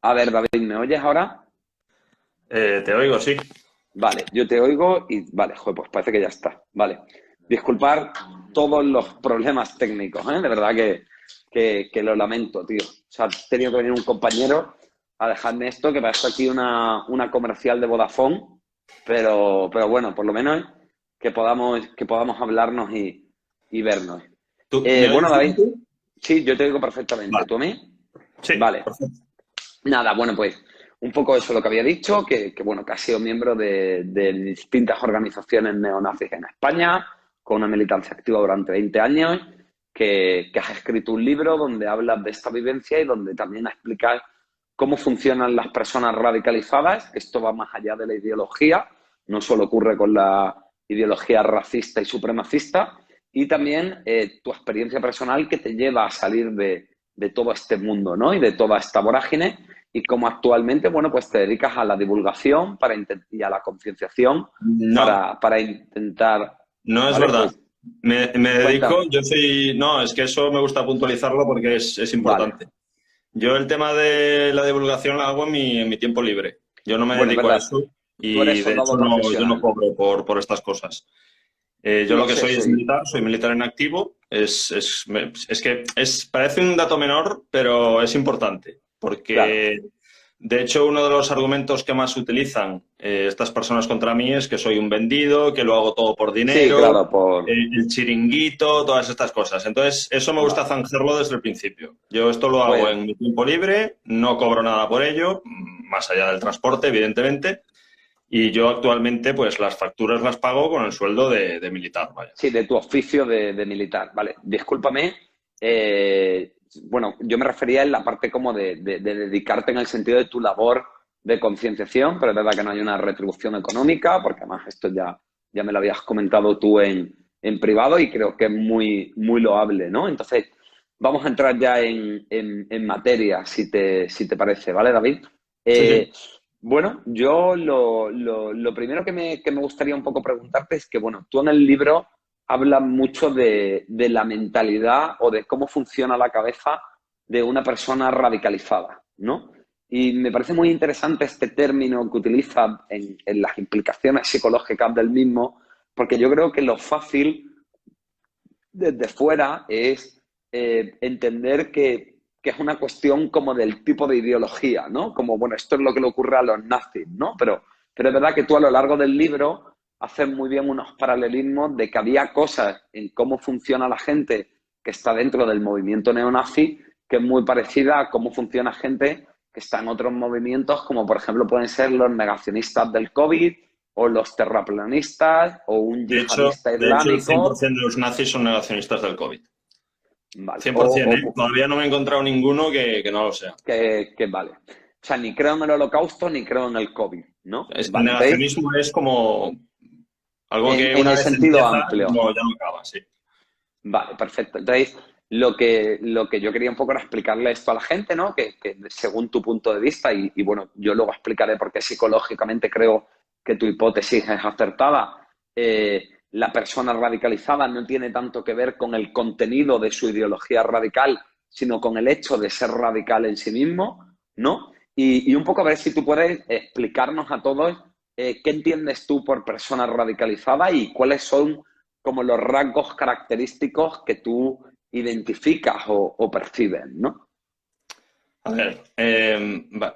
A ver, David, ¿me oyes ahora? Te oigo, sí. Vale, yo te oigo y vale, joder, pues parece que ya está. Vale. Disculpar todos los problemas técnicos, ¿eh? De verdad que lo lamento, tío. O sea, ha tenido que venir un compañero a dejarme esto, que parece aquí una comercial de Vodafone, pero bueno, por lo menos que podamos hablarnos y vernos. ¿Tú me Bueno, oyes bien David, tú? sí, yo te oigo perfectamente. Vale. ¿Tú a mí? Sí, Vale. perfecto. Nada, bueno, pues un poco eso lo que había dicho, bueno, que has sido miembro de distintas organizaciones neonazis en España, con una militancia activa durante 20 años, que has escrito un libro donde hablas de esta vivencia y donde también explicas cómo funcionan las personas radicalizadas. Esto va más allá de la ideología, no solo ocurre con la ideología racista y supremacista, y también tu experiencia personal que te lleva a salir de todo este mundo, ¿no? Y de toda esta vorágine y cómo actualmente, bueno, pues te dedicas a la divulgación y a la concienciación No, para intentar, no es ¿vale? verdad. Pues Me dedico, cuéntame, yo soy... No, es que eso me gusta puntualizarlo porque es vale. importante. Yo el tema de la divulgación lo hago en mi tiempo libre. Yo no me Bueno, es dedico a verdad, eso tú eres y de hecho soldado yo no profesional, cobro por estas cosas. Yo lo lo que sé, soy militar en activo. Es que parece un dato menor, pero es importante, claro, porque de hecho uno de los argumentos que más utilizan estas personas contra mí es que soy un vendido, que lo hago todo por sí, dinero, claro, el chiringuito, todas estas cosas. Entonces, eso me gusta vale, zanjarlo desde el principio. Yo esto lo hago pues en mi tiempo libre, no cobro nada por ello, más allá del transporte, evidentemente. Y yo actualmente, pues las facturas las pago con el sueldo de militar, vaya. sí, de tu oficio de militar, vale. Discúlpame, bueno, yo me refería en la parte como de dedicarte en el sentido de tu labor de concienciación, pero es verdad que no hay una retribución económica, porque además esto ya me lo habías comentado tú en privado y creo que es muy loable, ¿no? Entonces, vamos a entrar ya en materia, si te parece, ¿vale, David? Sí, sí. Eh, bueno, yo lo primero que me gustaría un poco preguntarte es que, bueno, tú en el libro hablas mucho de la mentalidad o de cómo funciona la cabeza de una persona radicalizada, ¿no? Y me parece muy interesante este término que utilizas en las implicaciones psicológicas del mismo, porque yo creo que lo fácil desde fuera es entender que es una cuestión como del tipo de ideología, ¿no? Como, bueno, esto es lo que le ocurre a los nazis, ¿no? Pero es verdad que tú a lo largo del libro haces muy bien unos paralelismos de que había cosas en cómo funciona la gente que está dentro del movimiento neonazi que es muy parecida a cómo funciona gente que está en otros movimientos, como por ejemplo pueden ser los negacionistas del COVID o los terraplanistas o un yihadista De hecho, el islámico. 100% de los nazis son negacionistas del COVID. Vale. 100%, ¿eh? Todavía no me he encontrado ninguno que no lo sea. Vale. O sea, ni creo en el holocausto ni creo en el COVID, ¿no? El Vale. Entonces, negacionismo es como algo que en una el vez sentido empieza amplio. ya no acaba, sí. Vale, perfecto. Entonces, lo que yo quería un poco era explicarle esto a la gente, ¿no? Que según tu punto de vista, y bueno, yo luego explicaré por qué psicológicamente creo que tu hipótesis es acertada, la persona radicalizada no tiene tanto que ver con el contenido de su ideología radical, sino con el hecho de ser radical en sí mismo, ¿no? Y un poco a ver si tú puedes explicarnos a todos qué entiendes tú por persona radicalizada y cuáles son como los rasgos característicos que tú identificas o percibes, ¿no? A ver,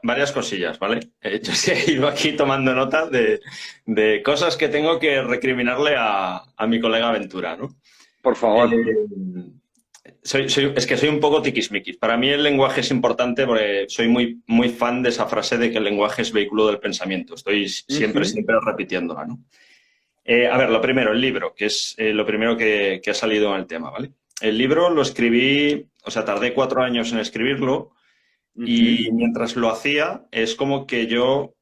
varias cosillas, ¿vale? Yo sí he ido aquí tomando nota de cosas que tengo que recriminarle a mi colega Ventura, ¿no? Por favor. Eh, es que soy un poco tiquismiquis. Para mí el lenguaje es importante porque soy muy fan de esa frase de que el lenguaje es vehículo del pensamiento. Estoy Ujú. siempre repitiéndola, ¿no? A ver, lo primero, el libro, que es lo primero que ha salido en el tema, ¿vale? El libro lo escribí, o sea, tardé 4 años en escribirlo Ujú. y mientras lo hacía es como que yo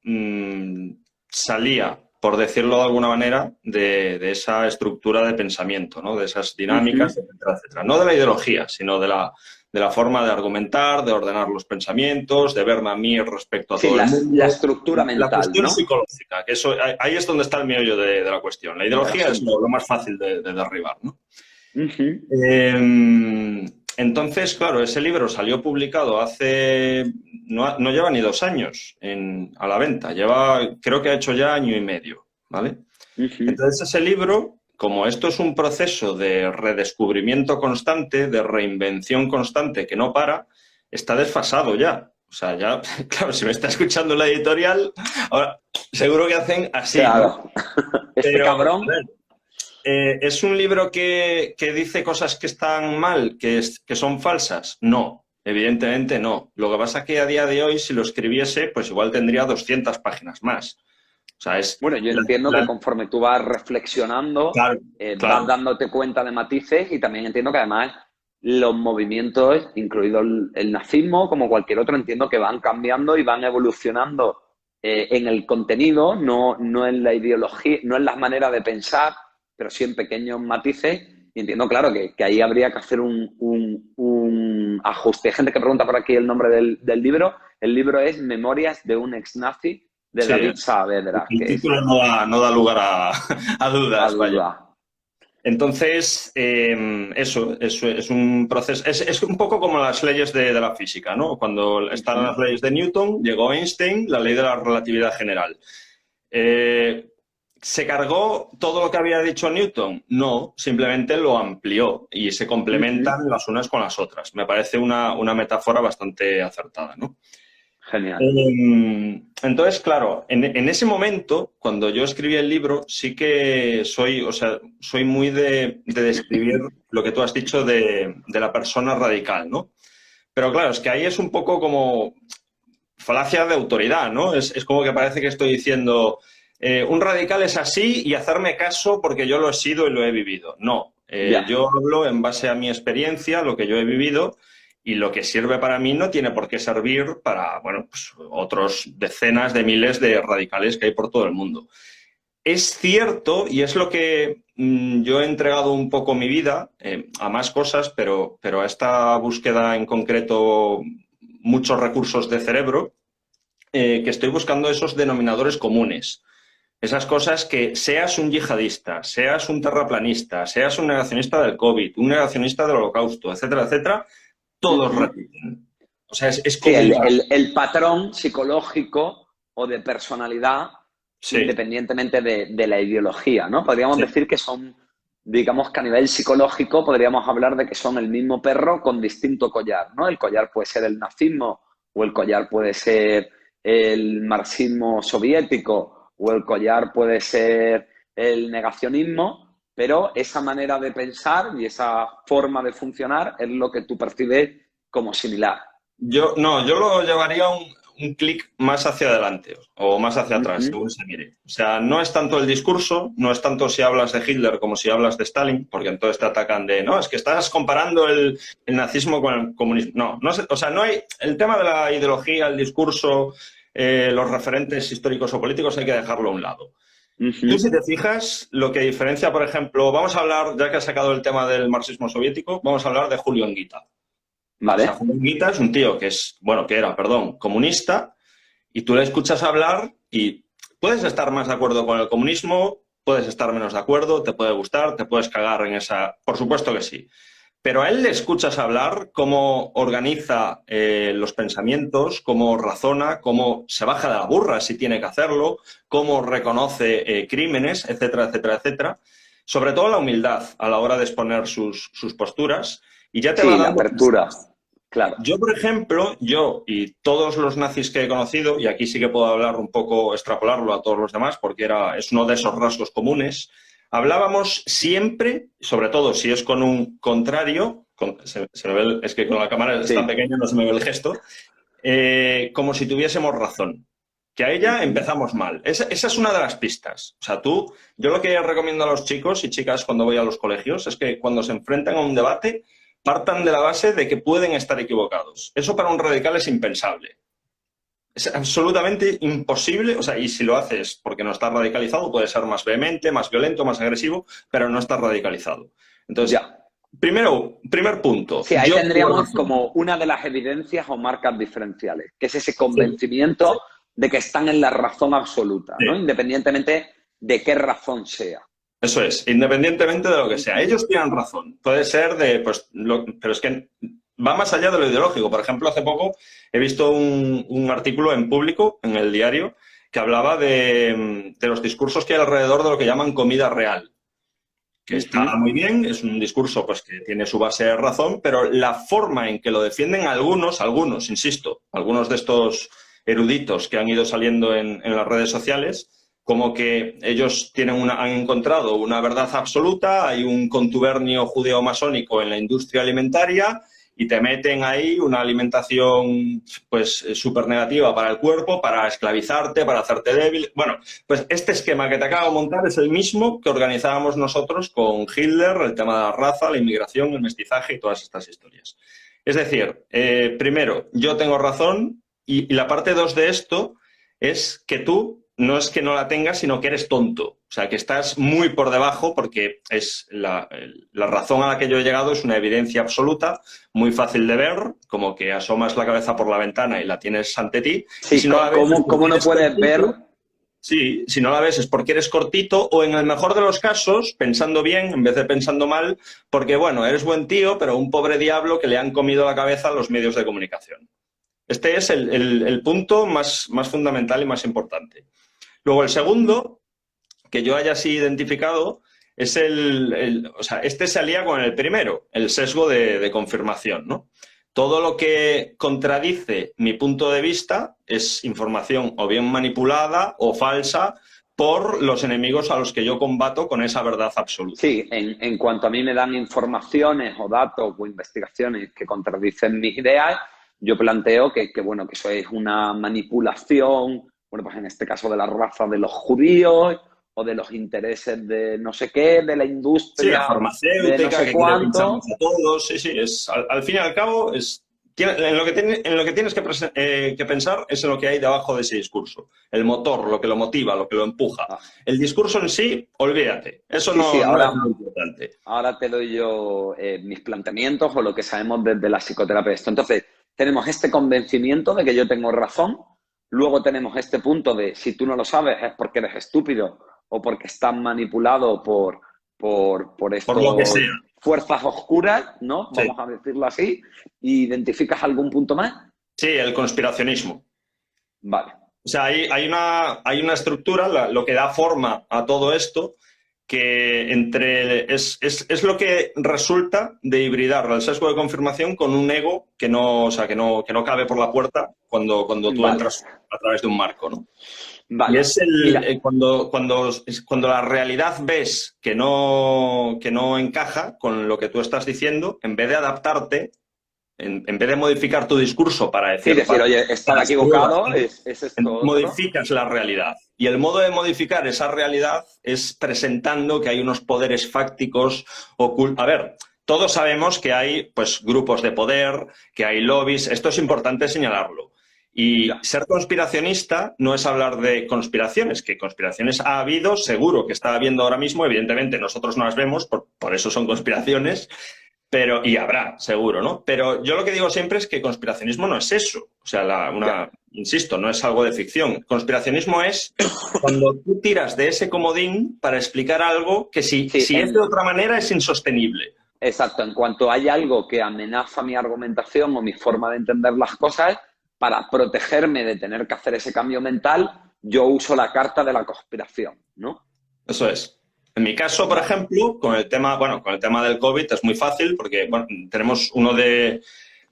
salía, por decirlo de alguna manera, de esa estructura de pensamiento, ¿no? De esas dinámicas, Ujú. etcétera, etcétera. No de la ideología, sino de la forma de argumentar, de ordenar los pensamientos, de verme a mí respecto a Sí, todo el la mundo. estructura La mental, cuestión ¿no? psicológica, que eso, ahí es donde está el meollo de la cuestión. La Del ideología es asunto. lo más fácil de derribar, ¿no? Ujú. Eh, entonces, claro, ese libro salió publicado hace, no lleva ni 2 años a la venta, creo que ha hecho ya año y medio, ¿vale? Ujú. Entonces ese libro, como esto es un proceso de redescubrimiento constante, de reinvención constante que no para, está desfasado ya. O sea, ya, claro, si me está escuchando la editorial, ahora seguro que hacen así, ¿no? Claro. Este Pero, a cabrón, ver, ¿es un libro que dice cosas que están mal, que son falsas? No, evidentemente no. Lo que pasa es que a día de hoy, si lo escribiese, pues igual tendría 200 páginas más. O sea, es... bueno, yo la- entiendo que la- conforme tú vas reflexionando, claro, vas claro. dándote cuenta de matices y también entiendo que además los movimientos, incluido el nazismo, como cualquier otro, entiendo que van cambiando y van evolucionando en el contenido, no en la ideología, no en las maneras de pensar, pero sí en pequeños matices. Y entiendo, claro, que ahí habría que hacer un ajuste. Hay gente que pregunta por aquí el nombre del libro. El libro es Memorias de un ex-nazi de Sí, David Saavedra, el que es título no da lugar a a dudas, vaya. duda. Entonces, eso es un proceso, es un poco como las leyes de la física, ¿no? Cuando están Ujú, las leyes de Newton, llegó Einstein, la ley de la relatividad general. Eh, ¿Se cargó todo lo que había dicho Newton? No, simplemente lo amplió y se ujú. complementan las unas con las otras. Me parece una metáfora bastante acertada, ¿no? Genial. Entonces, claro, en ese momento, cuando yo escribí el libro, sí que o sea, soy muy de describir lo que tú has dicho de la persona radical, ¿no? Pero claro, es que ahí es un poco como falacia de autoridad, ¿no? Es como que parece que estoy diciendo, un radical es así y hacerme caso porque yo lo he sido y lo he vivido. No, Ya. yo hablo en base a mi experiencia, lo que yo he vivido y lo que sirve para mí no tiene por qué servir para, bueno, pues otros decenas de miles de radicales que hay por todo el mundo. Es cierto, y es lo que yo he entregado un poco mi vida a más cosas, pero a esta búsqueda en concreto muchos recursos de cerebro, que estoy buscando esos denominadores comunes. Esas cosas que seas un yihadista, seas un terraplanista, seas un negacionista del COVID, un negacionista del holocausto, etcétera, etcétera, todos Ujú. repiten. O sea, es Sí, como un... el patrón psicológico o de personalidad, Sí, independientemente de la ideología, ¿no? Podríamos sí, decir que son, digamos que a nivel psicológico podríamos hablar de que son el mismo perro con distinto collar, ¿no? El collar puede ser el nazismo o el collar puede ser el marxismo soviético o el collar puede ser el negacionismo, pero esa manera de pensar y esa forma de funcionar es lo que tú percibes como similar. yo lo llevaría un clic más hacia adelante o más hacia atrás, Ujú, según se mire. O sea, no es tanto el discurso, no es tanto si hablas de Hitler como si hablas de Stalin, porque entonces te atacan de, no, es que estás comparando el nazismo con el comunismo. No, o sea, no hay, el tema de la ideología, el discurso, los referentes históricos o políticos hay que dejarlo a un lado. Tú, si ujú. te fijas, lo que diferencia, por ejemplo, vamos a hablar, ya que has sacado el tema del marxismo soviético, vamos a hablar de Julio Anguita. O sea, Vale. Julio Anguita es un tío que es, bueno, que era, perdón, comunista, y tú le escuchas hablar y puedes estar más de acuerdo con el comunismo, puedes estar menos de acuerdo, te puede gustar, te puedes cagar en esa... Por supuesto que sí. Pero a él le escuchas hablar cómo organiza los pensamientos, cómo razona, cómo se baja de la burra si tiene que hacerlo, cómo reconoce crímenes, etcétera, etcétera, etcétera. Sobre todo la humildad a la hora de exponer sus posturas y ya te va Sí, la dando apertura. pistas. Claro. Yo, por ejemplo, yo y todos los nazis que he conocido, y aquí sí que puedo hablar un poco, extrapolarlo a todos los demás, porque es uno de esos rasgos comunes, hablábamos siempre, sobre todo si es con un contrario, se me ve es que con la cámara está Sí. pequeño, no se me ve el gesto, como si tuviésemos razón. Que a ella Ujú. empezamos mal. Esa es una de las pistas. O sea, yo lo que recomiendo a los chicos y chicas cuando voy a los colegios es que cuando se enfrentan a un debate partan de la base de que pueden estar equivocados. Eso para un radical es impensable. Es absolutamente imposible, o sea, y si lo haces porque no estás radicalizado, puede ser más vehemente, más violento, más agresivo, pero no estás radicalizado. Entonces, Ya. primer punto, Sí, ahí yo tengo tendríamos razón. como una de las evidencias o marcas diferenciales, que es ese Sí, sí, convencimiento de que están en la razón absoluta, sí. ¿no? Independientemente de qué razón sea. Eso es, independientemente de lo que sea. Ellos tienen razón. Puede ser de, pues, pero es que va más allá de lo ideológico. Por ejemplo, hace poco he visto un artículo en Público, en el diario, que hablaba de los discursos que hay alrededor de lo que llaman comida real. Que está muy bien, es un discurso pues que tiene su base de razón, pero la forma en que lo defienden algunos, insisto, algunos de estos eruditos que han ido saliendo en las redes sociales, como que ellos han encontrado una verdad absoluta, hay un contubernio judeo-masónico en la industria alimentaria y te meten ahí una alimentación pues súper negativa para el cuerpo, para esclavizarte, para hacerte débil. Bueno, pues este esquema que te acabo de montar es el mismo que organizábamos nosotros con Hitler, el tema de la raza, la inmigración, el mestizaje y todas estas historias. Es decir, primero, yo tengo razón y la parte 2 de esto es que tú no es que no la tengas, sino que eres tonto. O sea, que estás muy por debajo porque es la razón a la que yo he llegado es una evidencia absoluta, muy fácil de ver, como que asomas la cabeza por la ventana y la tienes ante ti. Sí, si no ¿cómo no puedes ver? Sí, si no la ves es porque eres cortito o en el mejor de los casos, pensando bien en vez de pensando mal, porque, bueno, eres buen tío, pero un pobre diablo que le han comido la cabeza a los medios de comunicación. Este es el punto más fundamental y más importante. Luego, el segundo, que yo haya así identificado, es o sea, este se alía con el primero, el sesgo de confirmación, ¿no? Todo lo que contradice mi punto de vista es información o bien manipulada o falsa por los enemigos a los que yo combato con esa verdad absoluta. Sí, en cuanto a mí me dan informaciones o datos o investigaciones que contradicen mis ideas, yo planteo que bueno, que eso es una manipulación, bueno, pues en este caso de la raza de los judíos o de los intereses de no sé qué, de la industria, sí, la farmacéutica, de no sé que cuánto. quiere pincharnos a todos. Sí, al fin y al cabo, en lo que tienes que pensar es en lo que hay debajo de ese discurso. El motor, lo que lo motiva, lo que lo empuja. El discurso en sí, olvídate. Eso no es muy importante. Ahora te doy yo mis planteamientos o lo que sabemos desde la psicoterapia de esto. Entonces, tenemos este convencimiento de que yo tengo razón. Luego tenemos este punto de si tú no lo sabes es porque eres estúpido o porque estás manipulado por lo que sea. Fuerzas oscuras, ¿no? Sí. Vamos a decirlo así. ¿Identificas algún punto más? Sí, el conspiracionismo. Vale. O sea, hay una estructura, lo que da forma a todo esto, que es lo que resulta de hibridar el sesgo de confirmación con un ego que no cabe por la puerta cuando tú entras a través de un marco, ¿no? Vale. Y es cuando la realidad ves que no encaja con lo que tú estás diciendo, en vez de adaptarte, en vez de modificar tu discurso para decir... Sí, decir, oye, estaba equivocado, es esto. Modificas la realidad. Y el modo de modificar esa realidad es presentando que hay unos poderes fácticos ocultos. A ver, todos sabemos que hay pues grupos de poder, que hay lobbies. Esto es importante señalarlo. Y ser conspiracionista no es hablar de conspiraciones, que conspiraciones ha habido, seguro que está habiendo ahora mismo, evidentemente nosotros no las vemos, por eso son conspiraciones, y habrá, seguro, ¿no? Pero yo lo que digo siempre es que conspiracionismo no es eso. O sea, insisto, no es algo de ficción. Conspiracionismo es cuando tú tiras de ese comodín para explicar algo que si es de otra manera es insostenible. Exacto. En cuanto hay algo que amenaza mi argumentación o mi forma de entender las cosas, para protegerme de tener que hacer ese cambio mental, yo uso la carta de la conspiración, ¿no? Eso es. En mi caso, por ejemplo, con el tema del COVID es muy fácil porque tenemos uno de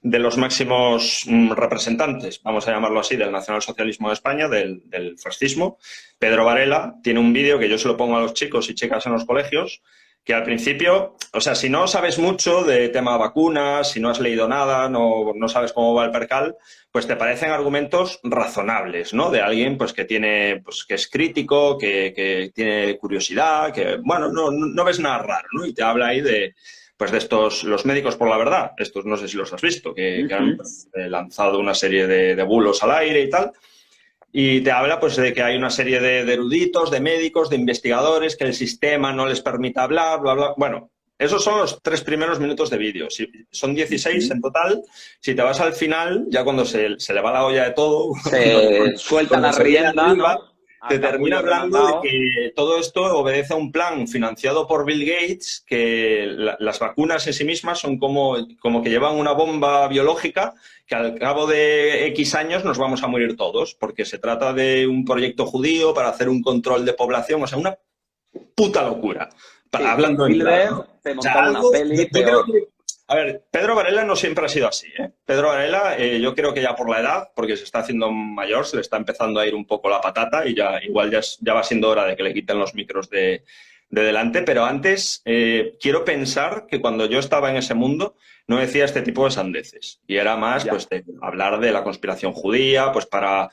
los máximos representantes, vamos a llamarlo así, del nacionalsocialismo de España, del fascismo, Pedro Varela, tiene un vídeo que yo se lo pongo a los chicos y chicas en los colegios, que al principio, o sea, si no sabes mucho de tema vacunas, si no has leído nada, no sabes cómo va el percal, pues te parecen argumentos razonables, ¿no? De alguien pues que es crítico, que tiene curiosidad, que, bueno, no ves nada raro, ¿no? Y te habla ahí de estos, los médicos por la verdad, estos no sé si los has visto, que han lanzado una serie de bulos al aire y tal. Y te habla pues de que hay una serie de eruditos, de médicos, de investigadores, que el sistema no les permite hablar, bla, bla. Bueno, esos son los 3 primeros minutos de vídeo. Son 16 en total. Si te vas al final, ya cuando se le va la olla de todo... Se suelta la rienda, ¿no? te al termina capullo que me han hablando de dado. que todo esto obedece a un plan financiado por Bill Gates, que las vacunas en sí mismas son como que llevan una bomba biológica que al cabo de X años nos vamos a morir todos, porque se trata de un proyecto judío para hacer un control de población, o sea, una puta locura, Sí, que hablando en claro, ¿no? Spielberg O te sea, montaba una algo, peli yo creo peor. que, a ver, Pedro Varela no siempre ha sido así, ¿eh? Pedro Varela, yo creo que ya por la edad, porque se está haciendo mayor, se le está empezando a ir un poco la patata y ya igual ya va siendo hora de que le quiten los micros de delante, pero antes quiero pensar que cuando yo estaba en ese mundo no decía este tipo de sandeces y era más pues Ya. de hablar de la conspiración judía, pues para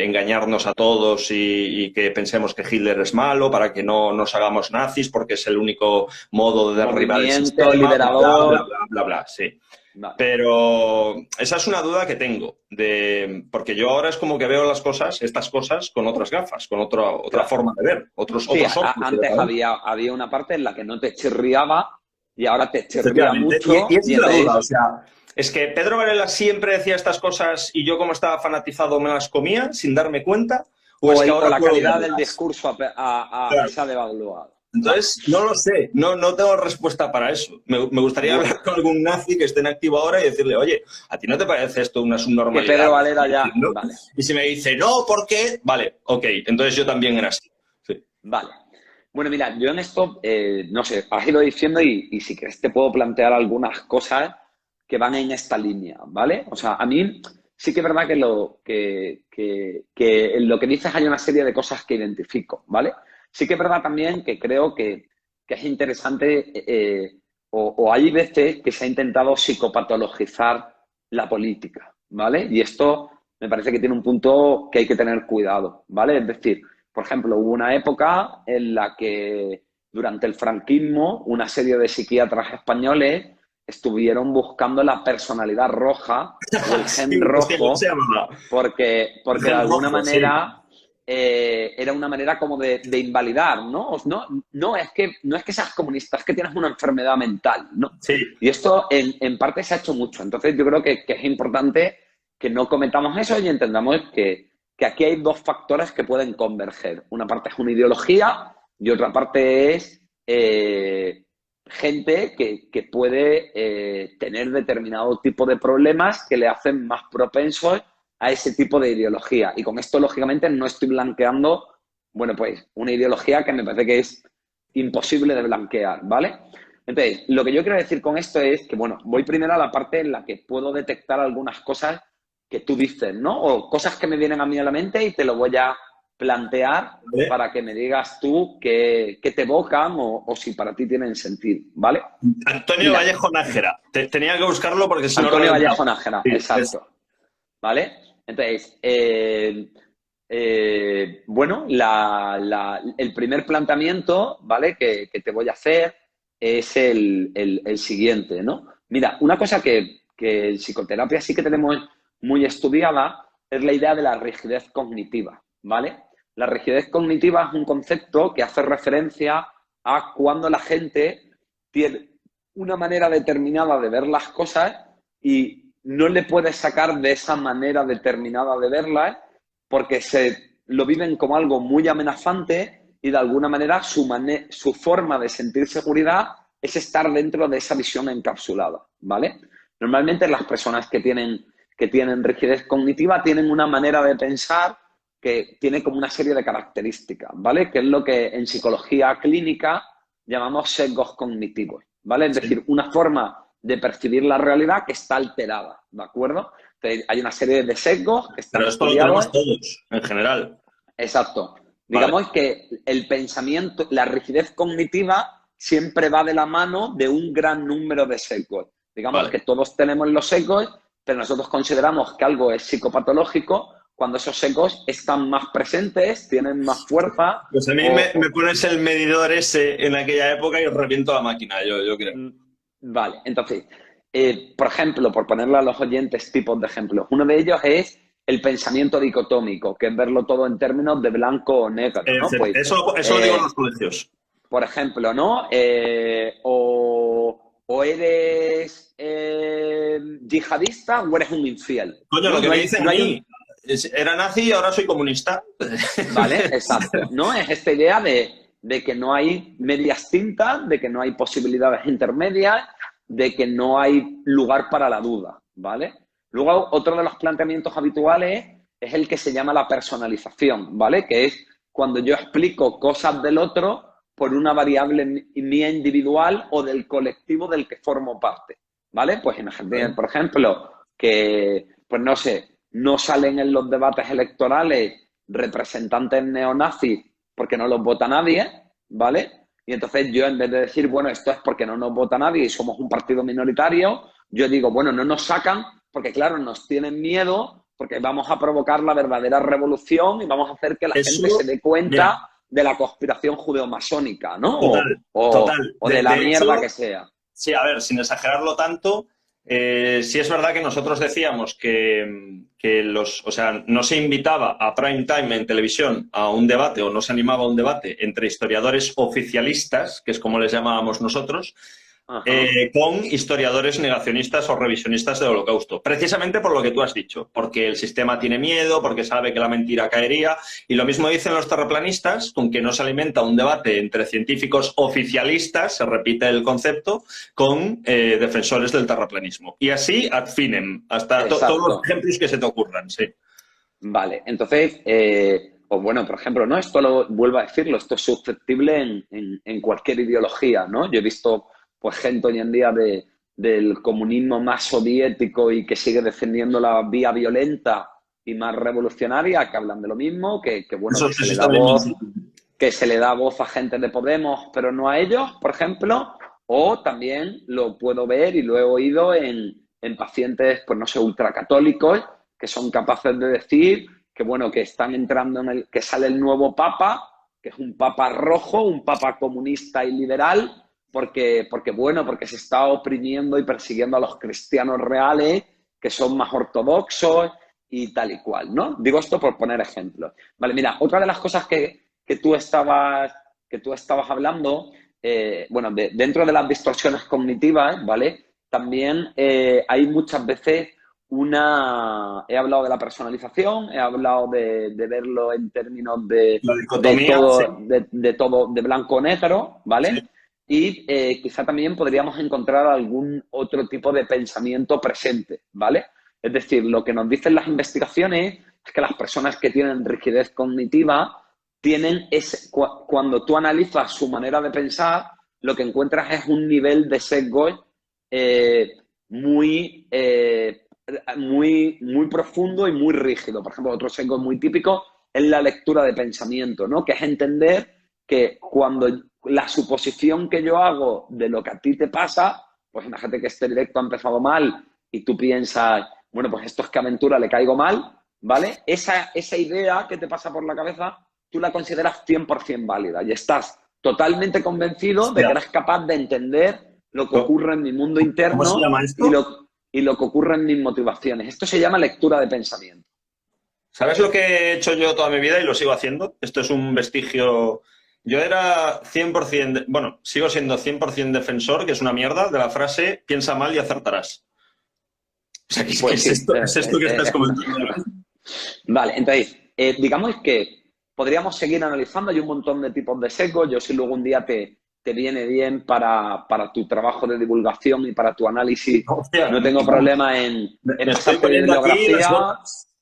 engañarnos a todos y que pensemos que Hitler es malo, para que no nos hagamos nazis porque es el único modo de derribar el Movimiento sistema, bla, bla, liberador. bla, bla, bla, sí. Vale. Pero esa es una duda que tengo, porque yo ahora es como que veo estas cosas con otras gafas, con otra Claro. forma de ver, otros Sí, ojos antes directamente. había una parte en la que no te chirriaba y ahora te chirría Efectivamente. Y mucho esa y es la duda, o entonces, sea, es que Pedro Varela siempre decía estas cosas y yo como estaba fanatizado me las comía sin darme cuenta, o es que o ahora la puedo calidad del verlas. discurso Claro. se ha devaluado. Vale. Entonces, no lo sé, no tengo respuesta para eso. Me gustaría Bu- hablar con algún nazi que esté en activo ahora y decirle, oye, ¿a ti no te parece esto una que subnormalidad Pedro lo que Valera estoy ya, diciendo? vale, Y si me dice, no, ¿por qué? Vale, ok, entonces yo también era así. Sí. vale. Bueno, mira, yo en esto, no sé, has ido diciendo y si quieres te puedo plantear algunas cosas que van en esta línea, ¿vale? O sea, a mí sí que es verdad que en lo que dices hay una serie de cosas que identifico, ¿vale? Sí que es verdad también que creo que es interesante o hay veces que se ha intentado psicopatologizar la política, ¿vale? Y esto me parece que tiene un punto que hay que tener cuidado, ¿vale? Es decir, por ejemplo, hubo una época en la que durante el franquismo una serie de psiquiatras españoles estuvieron buscando la personalidad roja o el gen Sí, hostia, ¿cómo se rojo llamaba? El porque de gen alguna rojo, sí. manera era una manera como de invalidar, ¿no? No es que seas comunista, es que tienes una enfermedad mental, ¿no? Sí, Y esto en parte se ha hecho mucho. Entonces yo creo que es importante que no cometamos eso y entendamos que aquí hay dos factores que pueden converger. Una parte es una ideología y otra parte es gente que puede tener determinado tipo de problemas que le hacen más propensos a ese tipo de ideología. Y con esto, lógicamente, no estoy blanqueando, bueno, pues una ideología que me parece que es imposible de blanquear, ¿vale? Entonces, lo que yo quiero decir con esto es que, bueno, voy primero a la parte en la que puedo detectar algunas cosas que tú dices, ¿no? O cosas que me vienen a mí a la mente y te lo voy a plantear ¿vale? para que me digas tú qué te evocan o si para ti tienen sentido, ¿vale? Antonio Mira, Vallejo Nájera. Tenía que buscarlo porque si no Antonio reventaba. Vallejo Nájera, Sí, exacto, ¿vale? Entonces, bueno, el primer planteamiento, ¿vale? Que te voy a hacer es el siguiente, ¿no? Mira, una cosa que en psicoterapia sí que tenemos muy estudiada es la idea de la rigidez cognitiva, ¿vale? La rigidez cognitiva es un concepto que hace referencia a cuando la gente tiene una manera determinada de ver las cosas y no le puedes sacar de esa manera determinada de verlas porque se lo viven como algo muy amenazante y de alguna manera su forma de sentir seguridad es estar dentro de esa visión encapsulada, ¿vale? Normalmente las personas que tienen rigidez cognitiva tienen una manera de pensar que tiene como una serie de características, ¿vale? Que es lo que en psicología clínica llamamos sesgos cognitivos, ¿vale? Es sí. decir, una forma de percibir la realidad que está alterada, ¿de acuerdo? Entonces, hay una serie de sesgos que están Pero esto lo estudiados. tenemos todos, en general. Exacto. Vale, Digamos que el pensamiento, la rigidez cognitiva siempre va de la mano de un gran número de sesgos. Digamos vale. que todos tenemos los sesgos, pero nosotros consideramos que algo es psicopatológico cuando esos sesgos están más presentes, tienen más fuerza Pues a mí me o, pones el medidor ese en aquella época y reviento la máquina, yo creo. Mm, Vale, entonces, por ejemplo, por ponerle a los oyentes tipos de ejemplos, uno de ellos es el pensamiento dicotómico, que es verlo todo en términos de blanco o negro, ¿no? Pues, Eso lo digo en los eh, colegios. por ejemplo, ¿no? O eres yihadista o eres un infiel, Coño, lo ¿no? que No me hay, dicen no a hay un, mí, era nazi y ahora soy comunista. ¿Vale? Exacto. ¿No? Es esta idea de que no hay medias tintas, de que no hay posibilidades intermedias, de que no hay lugar para la duda, ¿vale? Luego, otro de los planteamientos habituales es el que se llama la personalización, ¿vale? Que es cuando yo explico cosas del otro por una variable mía individual o del colectivo del que formo parte, ¿vale? Pues imagínate, por ejemplo, que, pues no sé, no salen en los debates electorales representantes neonazis porque no los vota nadie, ¿vale? Y entonces yo, en vez de decir, bueno, esto es porque no nos vota nadie y somos un partido minoritario, yo digo, bueno, no nos sacan porque, claro, nos tienen miedo porque vamos a provocar la verdadera revolución y vamos a hacer que la gente se Eso, dé mira, cuenta de la conspiración judeomasónica, ¿no? total, total. O de la De hecho, mierda que sea. sí, a ver, sin exagerarlo tanto, sí es verdad que nosotros decíamos que o sea, no se invitaba a prime time en televisión a un debate o no se animaba a un debate entre historiadores oficialistas, que es como les llamábamos nosotros, Ajá. con historiadores negacionistas o revisionistas del Holocausto. Precisamente por lo que tú has dicho, porque el sistema tiene miedo, porque sabe que la mentira caería. Y lo mismo dicen los terraplanistas, con que no se alimenta un debate entre científicos oficialistas, se repite el concepto, con defensores del terraplanismo. Y así ad finem, hasta todos los Exacto. ejemplos que se te ocurran, sí. Vale, entonces, pues bueno, por ejemplo, ¿no? Esto lo vuelvo a decirlo, esto es susceptible en cualquier ideología, ¿no? Yo he visto, pues, gente hoy en día del comunismo más soviético y que sigue defendiendo la vía violenta y más revolucionaria, que hablan de lo mismo, que bueno, Eso está bien. que se le da voz a gente de Podemos, pero no a ellos, por ejemplo, o también lo puedo ver y lo he oído en pacientes, pues no sé, ultracatólicos, que son capaces de decir que, bueno, que están entrando que sale el nuevo papa, que es un papa rojo, un papa comunista y liberal, bueno, porque se está oprimiendo y persiguiendo a los cristianos reales, que son más ortodoxos y tal y cual, ¿no? Digo esto por poner ejemplos. Vale, mira, otra de las cosas que tú estabas, que tú estabas hablando, bueno, dentro de las distorsiones cognitivas, ¿vale? También hay muchas veces he hablado de la personalización, he hablado de verlo en términos La dicotomía, sí. de todo, de blanco o negro, Sí. ¿vale? Y quizá también podríamos encontrar algún otro tipo de pensamiento presente, ¿vale? Es decir, lo que nos dicen las investigaciones es que las personas que tienen rigidez cognitiva cuando tú analizas su manera de pensar, lo que encuentras es un nivel de sesgo eh, muy, muy profundo y muy rígido. Por ejemplo, otro sesgo muy típico es la lectura de pensamiento, ¿no? Que es entender que cuando la suposición que yo hago de lo que a ti te pasa, pues imagínate que este directo ha empezado mal y tú piensas, bueno, pues esto es que a Aventura le caigo mal, ¿vale? Esa idea que te pasa por la cabeza, tú la consideras 100% válida y estás totalmente convencido de Hostia, que eres capaz de entender lo que ocurre en mi mundo ¿cómo se interno llama esto? y lo que ocurre en mis motivaciones. Esto se llama lectura de pensamiento. ¿Sabes lo que he hecho yo toda mi vida y lo sigo haciendo? Esto es un vestigio. Yo era 100%, bueno, sigo siendo 100% defensor, que es una mierda, de la frase piensa mal y acertarás. O sea, ¿qué Pues es sí. esto? ¿Es esto que estás comentando? Vale, entonces, digamos que podríamos seguir analizando, hay un montón de tipos de sesgos, yo si luego un día te viene bien para tu trabajo de divulgación y para tu análisis, Hostia, no tengo vamos, problema en me estoy pasarte poniendo aquí las bibliografía, botas.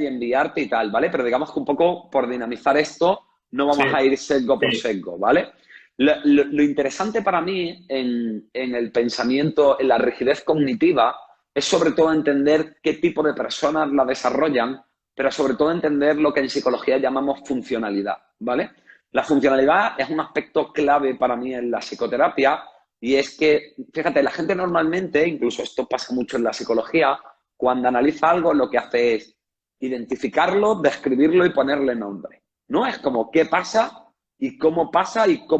y enviarte y tal, ¿vale? Pero digamos que un poco por dinamizar esto, no Sí, vamos a ir sesgo por sí. sesgo, ¿vale? Lo interesante para mí en el pensamiento, en la rigidez cognitiva, es sobre todo entender qué tipo de personas la desarrollan, pero sobre todo entender lo que en psicología llamamos funcionalidad, ¿vale? La funcionalidad es un aspecto clave para mí en la psicoterapia y es que, fíjate, la gente normalmente, incluso esto pasa mucho en la psicología, cuando analiza algo lo que hace es identificarlo, describirlo y ponerle nombre. No es como qué pasa y cómo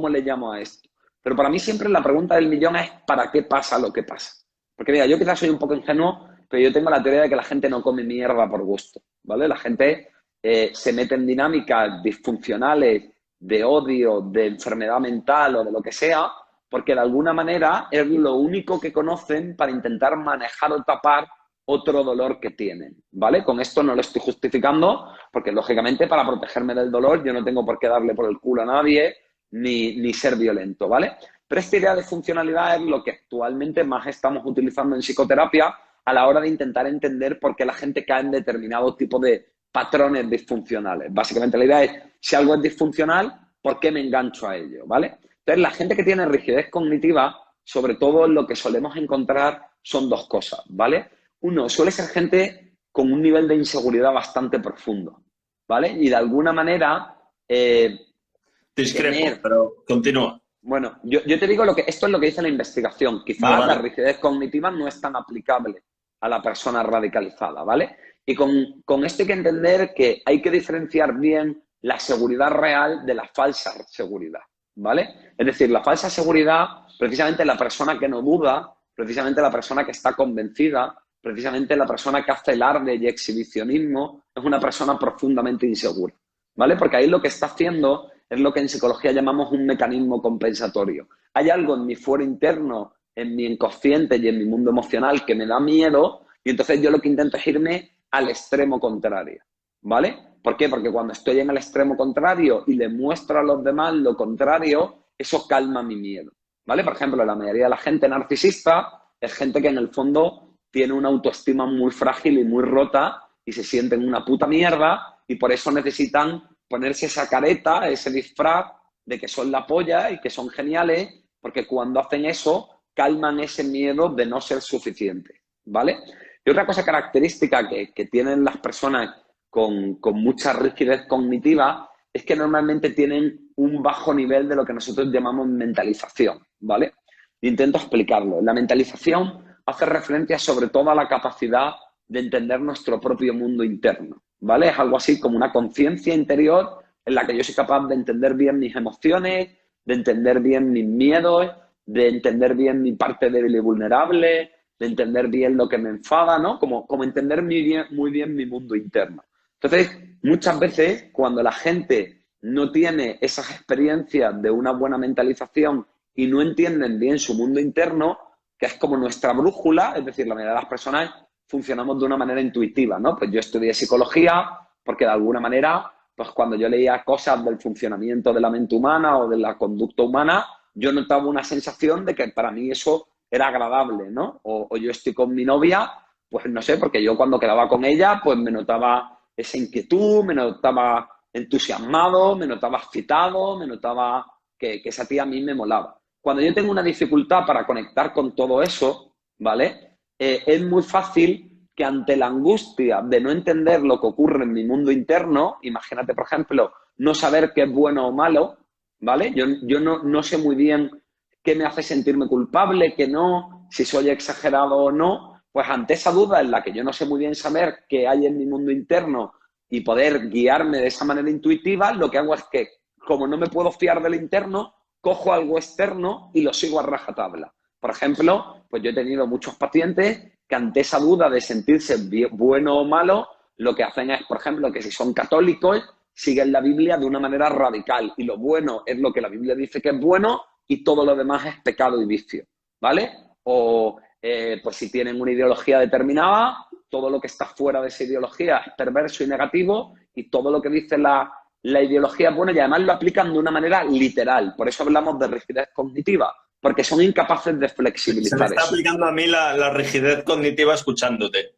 le llamo a esto. Pero para mí siempre la pregunta del millón es ¿para qué pasa lo que pasa? Porque mira, yo quizás soy un poco ingenuo, pero yo tengo la teoría de que la gente no come mierda por gusto, ¿vale? La gente se mete en dinámicas disfuncionales de odio, de enfermedad mental o de lo que sea, porque de alguna manera es lo único que conocen para intentar manejar o tapar otro dolor que tienen, ¿vale? Con esto no lo estoy justificando porque, lógicamente, para protegerme del dolor yo no tengo por qué darle por el culo a nadie ni ser violento, ¿vale? Pero esta idea de funcionalidad es lo que actualmente más estamos utilizando en psicoterapia a la hora de intentar entender por qué la gente cae en determinados tipos de patrones disfuncionales. Básicamente la idea es, si algo es disfuncional, ¿por qué me engancho a ello? ¿Vale? Entonces, la gente que tiene rigidez cognitiva, sobre todo lo que solemos encontrar son dos cosas, ¿vale? Uno, suele ser gente con un nivel de inseguridad bastante profundo, ¿vale? Y de alguna manera Discrepo, tener... pero continúa. Bueno, yo te digo esto es lo que dice la investigación. Vale, Quizás la vale. rigidez cognitiva no es tan aplicable a la persona radicalizada, ¿vale? Y con esto hay que entender que hay que diferenciar bien la seguridad real de la falsa seguridad, ¿vale? Es decir, la falsa seguridad, precisamente la persona que no duda, precisamente la persona que está convencida, precisamente la persona que hace alarde y exhibicionismo, es una persona profundamente insegura, ¿vale? Porque ahí lo que está haciendo es lo que en psicología llamamos un mecanismo compensatorio. Hay algo en mi fuero interno, en mi inconsciente y en mi mundo emocional que me da miedo y entonces yo lo que intento es irme al extremo contrario, ¿vale? ¿Por qué? Porque cuando estoy en el extremo contrario y le muestro a los demás lo contrario, eso calma mi miedo, ¿vale? Por ejemplo, la mayoría de la gente narcisista es gente que en el fondo tiene una autoestima muy frágil y muy rota y se sienten una puta mierda y por eso necesitan ponerse esa careta, ese disfraz de que son la polla y que son geniales, porque cuando hacen eso calman ese miedo de no ser suficiente, ¿vale? Y otra cosa característica que tienen las personas con mucha rigidez cognitiva es que normalmente tienen un bajo nivel de lo que nosotros llamamos mentalización, ¿vale? Intento explicarlo. La mentalización hace referencia sobre todo a la capacidad de entender nuestro propio mundo interno, ¿vale? Es algo así como una conciencia interior en la que yo soy capaz de entender bien mis emociones, de entender bien mis miedos, de entender bien mi parte débil y vulnerable, de entender bien lo que me enfada, ¿no? Como entender muy bien mi mundo interno. Entonces, muchas veces cuando la gente no tiene esas experiencias de una buena mentalización y no entienden bien su mundo interno, que es como nuestra brújula, es decir, la mayoría de las personas funcionamos de una manera intuitiva, ¿no? Pues yo estudié psicología porque de alguna manera, pues cuando yo leía cosas del funcionamiento de la mente humana o de la conducta humana, yo notaba una sensación de que para mí eso era agradable, ¿no? O yo estoy con mi novia, pues no sé, porque yo cuando quedaba con ella, pues me notaba esa inquietud, me notaba entusiasmado, me notaba excitado, me notaba que esa tía a mí me molaba. Cuando yo tengo una dificultad para conectar con todo eso, ¿vale? Es muy fácil que ante la angustia de no entender lo que ocurre en mi mundo interno, imagínate, por ejemplo, no saber qué es bueno o malo, ¿vale? Yo no sé muy bien qué me hace sentirme culpable, qué no, si soy exagerado o no, pues ante esa duda en la que yo no sé muy bien saber qué hay en mi mundo interno y poder guiarme de esa manera intuitiva, lo que hago es que, como no me puedo fiar del interno, cojo algo externo y lo sigo a rajatabla. Por ejemplo, pues yo he tenido muchos pacientes que ante esa duda de sentirse bueno o malo, lo que hacen es, por ejemplo, que si son católicos, siguen la Biblia de una manera radical y lo bueno es lo que la Biblia dice que es bueno y todo lo demás es pecado y vicio, ¿vale? O pues si tienen una ideología determinada, todo lo que está fuera de esa ideología es perverso y negativo y todo lo que dice la ideología es buena y además lo aplican de una manera literal. Por eso hablamos de rigidez cognitiva, porque son incapaces de Se me flexibilizar está eso. aplicando a mí la rigidez cognitiva escuchándote.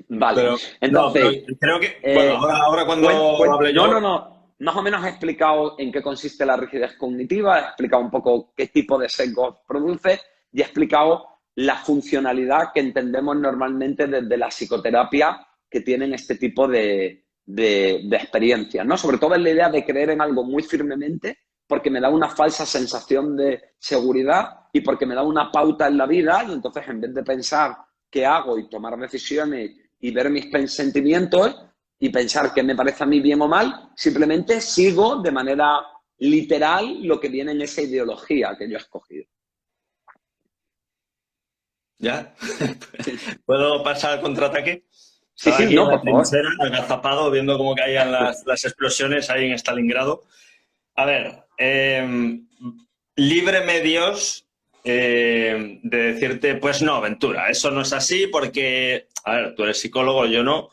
Vale, Pero no, pero entonces, creo que, bueno, ahora cuando hable yo, no. Más o menos he explicado en qué consiste la rigidez cognitiva, he explicado un poco qué tipo de sesgos produce y he explicado la funcionalidad que entendemos normalmente desde la psicoterapia que tienen este tipo de experiencias, ¿no? Sobre todo en la idea de creer en algo muy firmemente porque me da una falsa sensación de seguridad y porque me da una pauta en la vida y entonces en vez de pensar qué hago y tomar decisiones y ver mis sentimientos y pensar qué me parece a mí bien o mal, simplemente sigo de manera literal lo que viene en esa ideología que yo he escogido. ya, ¿puedo pasar al contraataque? Sí, Estaba sí, aquí en no, la por favor. trinchera, agazapado, viendo cómo caían las explosiones ahí en Stalingrado. A ver, líbreme Dios de decirte, pues no, Ventura, eso no es así porque a ver, tú eres psicólogo, yo no,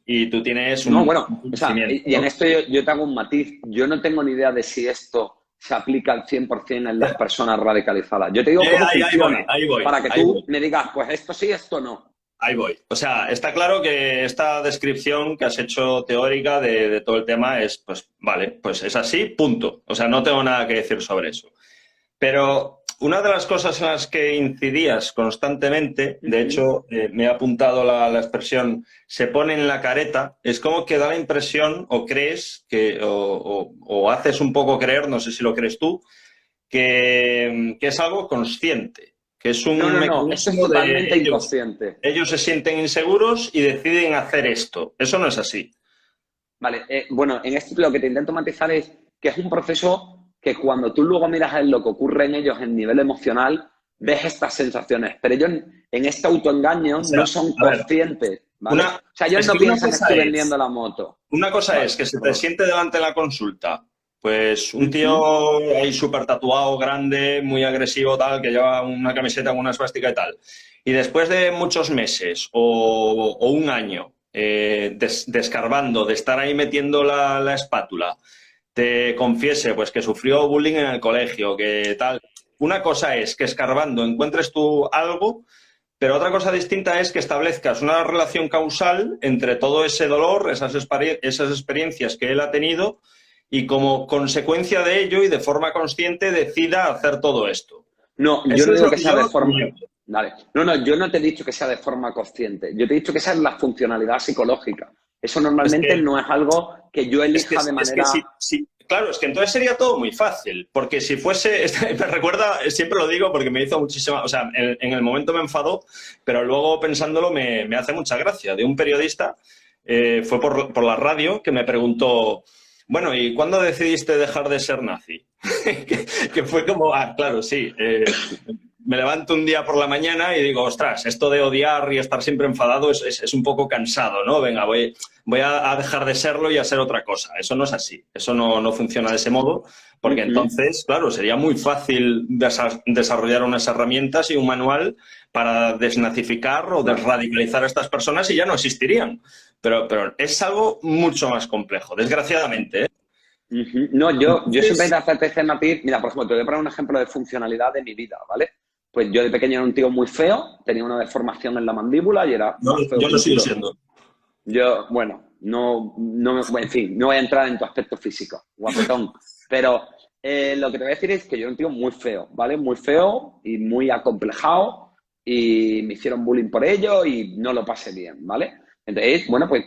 y tú tienes No, un bueno, o sea, conocimiento, y en ¿no? esto yo te hago un matiz. Yo no tengo ni idea de si esto se aplica al 100% en las personas radicalizadas. Yo te digo cómo Ahí voy, funciona, ahí voy, para que ahí tú voy. me digas, pues esto sí, esto no. Ahí voy. O sea, está claro que esta descripción que has hecho teórica de todo el tema es, pues, vale, pues es así, punto. O sea, no tengo nada que decir sobre eso. Pero una de las cosas en las que incidías constantemente, de Ujú. hecho, me he apuntado la expresión se pone en la careta, es como que da la impresión o crees que, o haces un poco creer, no sé si lo crees tú, que es algo consciente, que es No, un no, no, esto es mecanismo de totalmente ellos. inconsciente. Ellos se sienten inseguros y deciden hacer esto. Eso no es así. Vale, bueno, en esto lo que te intento matizar es que es un proceso que cuando tú luego miras en lo que ocurre en ellos en nivel emocional, ves estas sensaciones, pero ellos en este autoengaño O sea, no son a ver, conscientes, ¿vale? O una, sea, ellos es no que una piensan cosa estoy es vendiendo la moto. Una cosa Vale, es que se te perdón. siente delante de la consulta, pues un Ujú. tío ahí súper tatuado, grande, muy agresivo, tal, que lleva una camiseta con una esvástica y tal. Y después de muchos meses o un año descarbando, de estar ahí metiendo la espátula, te confiese pues que sufrió bullying en el colegio, que tal. Una cosa es que escarbando encuentres tú algo, pero otra cosa distinta es que establezcas una relación causal entre todo ese dolor, esas experiencias que él ha tenido y como consecuencia de ello y de forma consciente decida hacer todo esto. No, yo Eso no es digo lo que que sea de yo forma. niego. Vale. No, no, yo no te he dicho que sea de forma consciente. Yo te he dicho que esa es la funcionalidad psicológica. Eso Es normalmente que no es algo que yo Es que, elija de es que manera. claro, es que entonces sería todo muy fácil, porque si fuese, me recuerda, siempre lo digo porque me hizo muchísima, o sea, en el momento me enfadó, pero luego pensándolo me hace mucha gracia. De un periodista, fue por la radio, que me preguntó, bueno, ¿y cuándo decidiste dejar de ser nazi? que fue como, ah, claro, sí, me levanto un día por la mañana y digo, ostras, esto de odiar y estar siempre enfadado es un poco cansado, ¿no? Venga, voy a dejar de serlo y a ser otra cosa. Eso no es así. Eso no funciona de ese modo, porque Ujú. entonces, claro, sería muy fácil desarrollar unas herramientas y un manual para desnazificar o Vale. desradicalizar a estas personas y ya no existirían. Pero es algo mucho más complejo, desgraciadamente, ¿eh? Ujú. No, yo siempre Entonces, te hacerte ese matiz. Mira, por ejemplo, te voy a poner un ejemplo de funcionalidad de mi vida, ¿vale? Pues yo de pequeño era un tío muy feo, tenía una deformación en la mandíbula y era más feo yo que lo un sigo tiro. siendo. Yo, bueno, bueno, en fin, no voy a entrar en tu aspecto físico, guapetón. Pero lo que te voy a decir es que yo era un tío muy feo, ¿vale? Muy feo y muy acomplejado y me hicieron bullying por ello y no lo pasé bien, ¿vale? Entonces, bueno, pues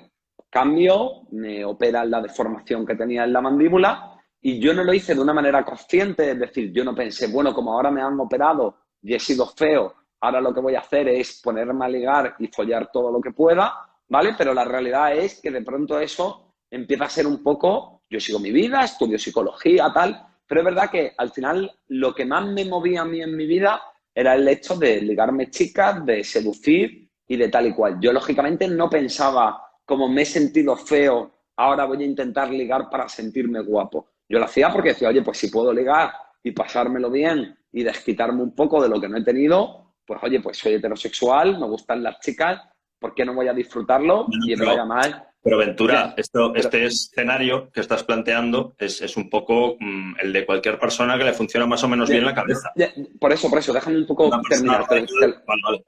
cambio, me operan la deformación que tenía en la mandíbula y yo no lo hice de una manera consciente, es decir, yo no pensé, bueno, como ahora me han operado y he sido feo, ahora lo que voy a hacer es ponerme a ligar y follar todo lo que pueda, ¿vale? Pero la realidad es que de pronto eso empieza a ser un poco, yo sigo mi vida, estudio psicología, tal, pero es verdad que al final lo que más me movía a mí en mi vida era el hecho de ligarme chicas, de seducir y de tal y cual. Yo lógicamente no pensaba, como me he sentido feo, ahora voy a intentar ligar para sentirme guapo. Yo lo hacía porque decía, oye, pues si puedo ligar y pasármelo bien y desquitarme un poco de lo que no he tenido, pues oye, pues soy heterosexual, me gustan las chicas, ¿por qué no voy a disfrutarlo? Bueno, Y es verdad que además, pero Ventura, pero, este escenario que estás planteando es un poco el de cualquier persona que le funciona más o menos bien la cabeza. por eso, déjame un Una poco persona terminar. radical, vale, vale.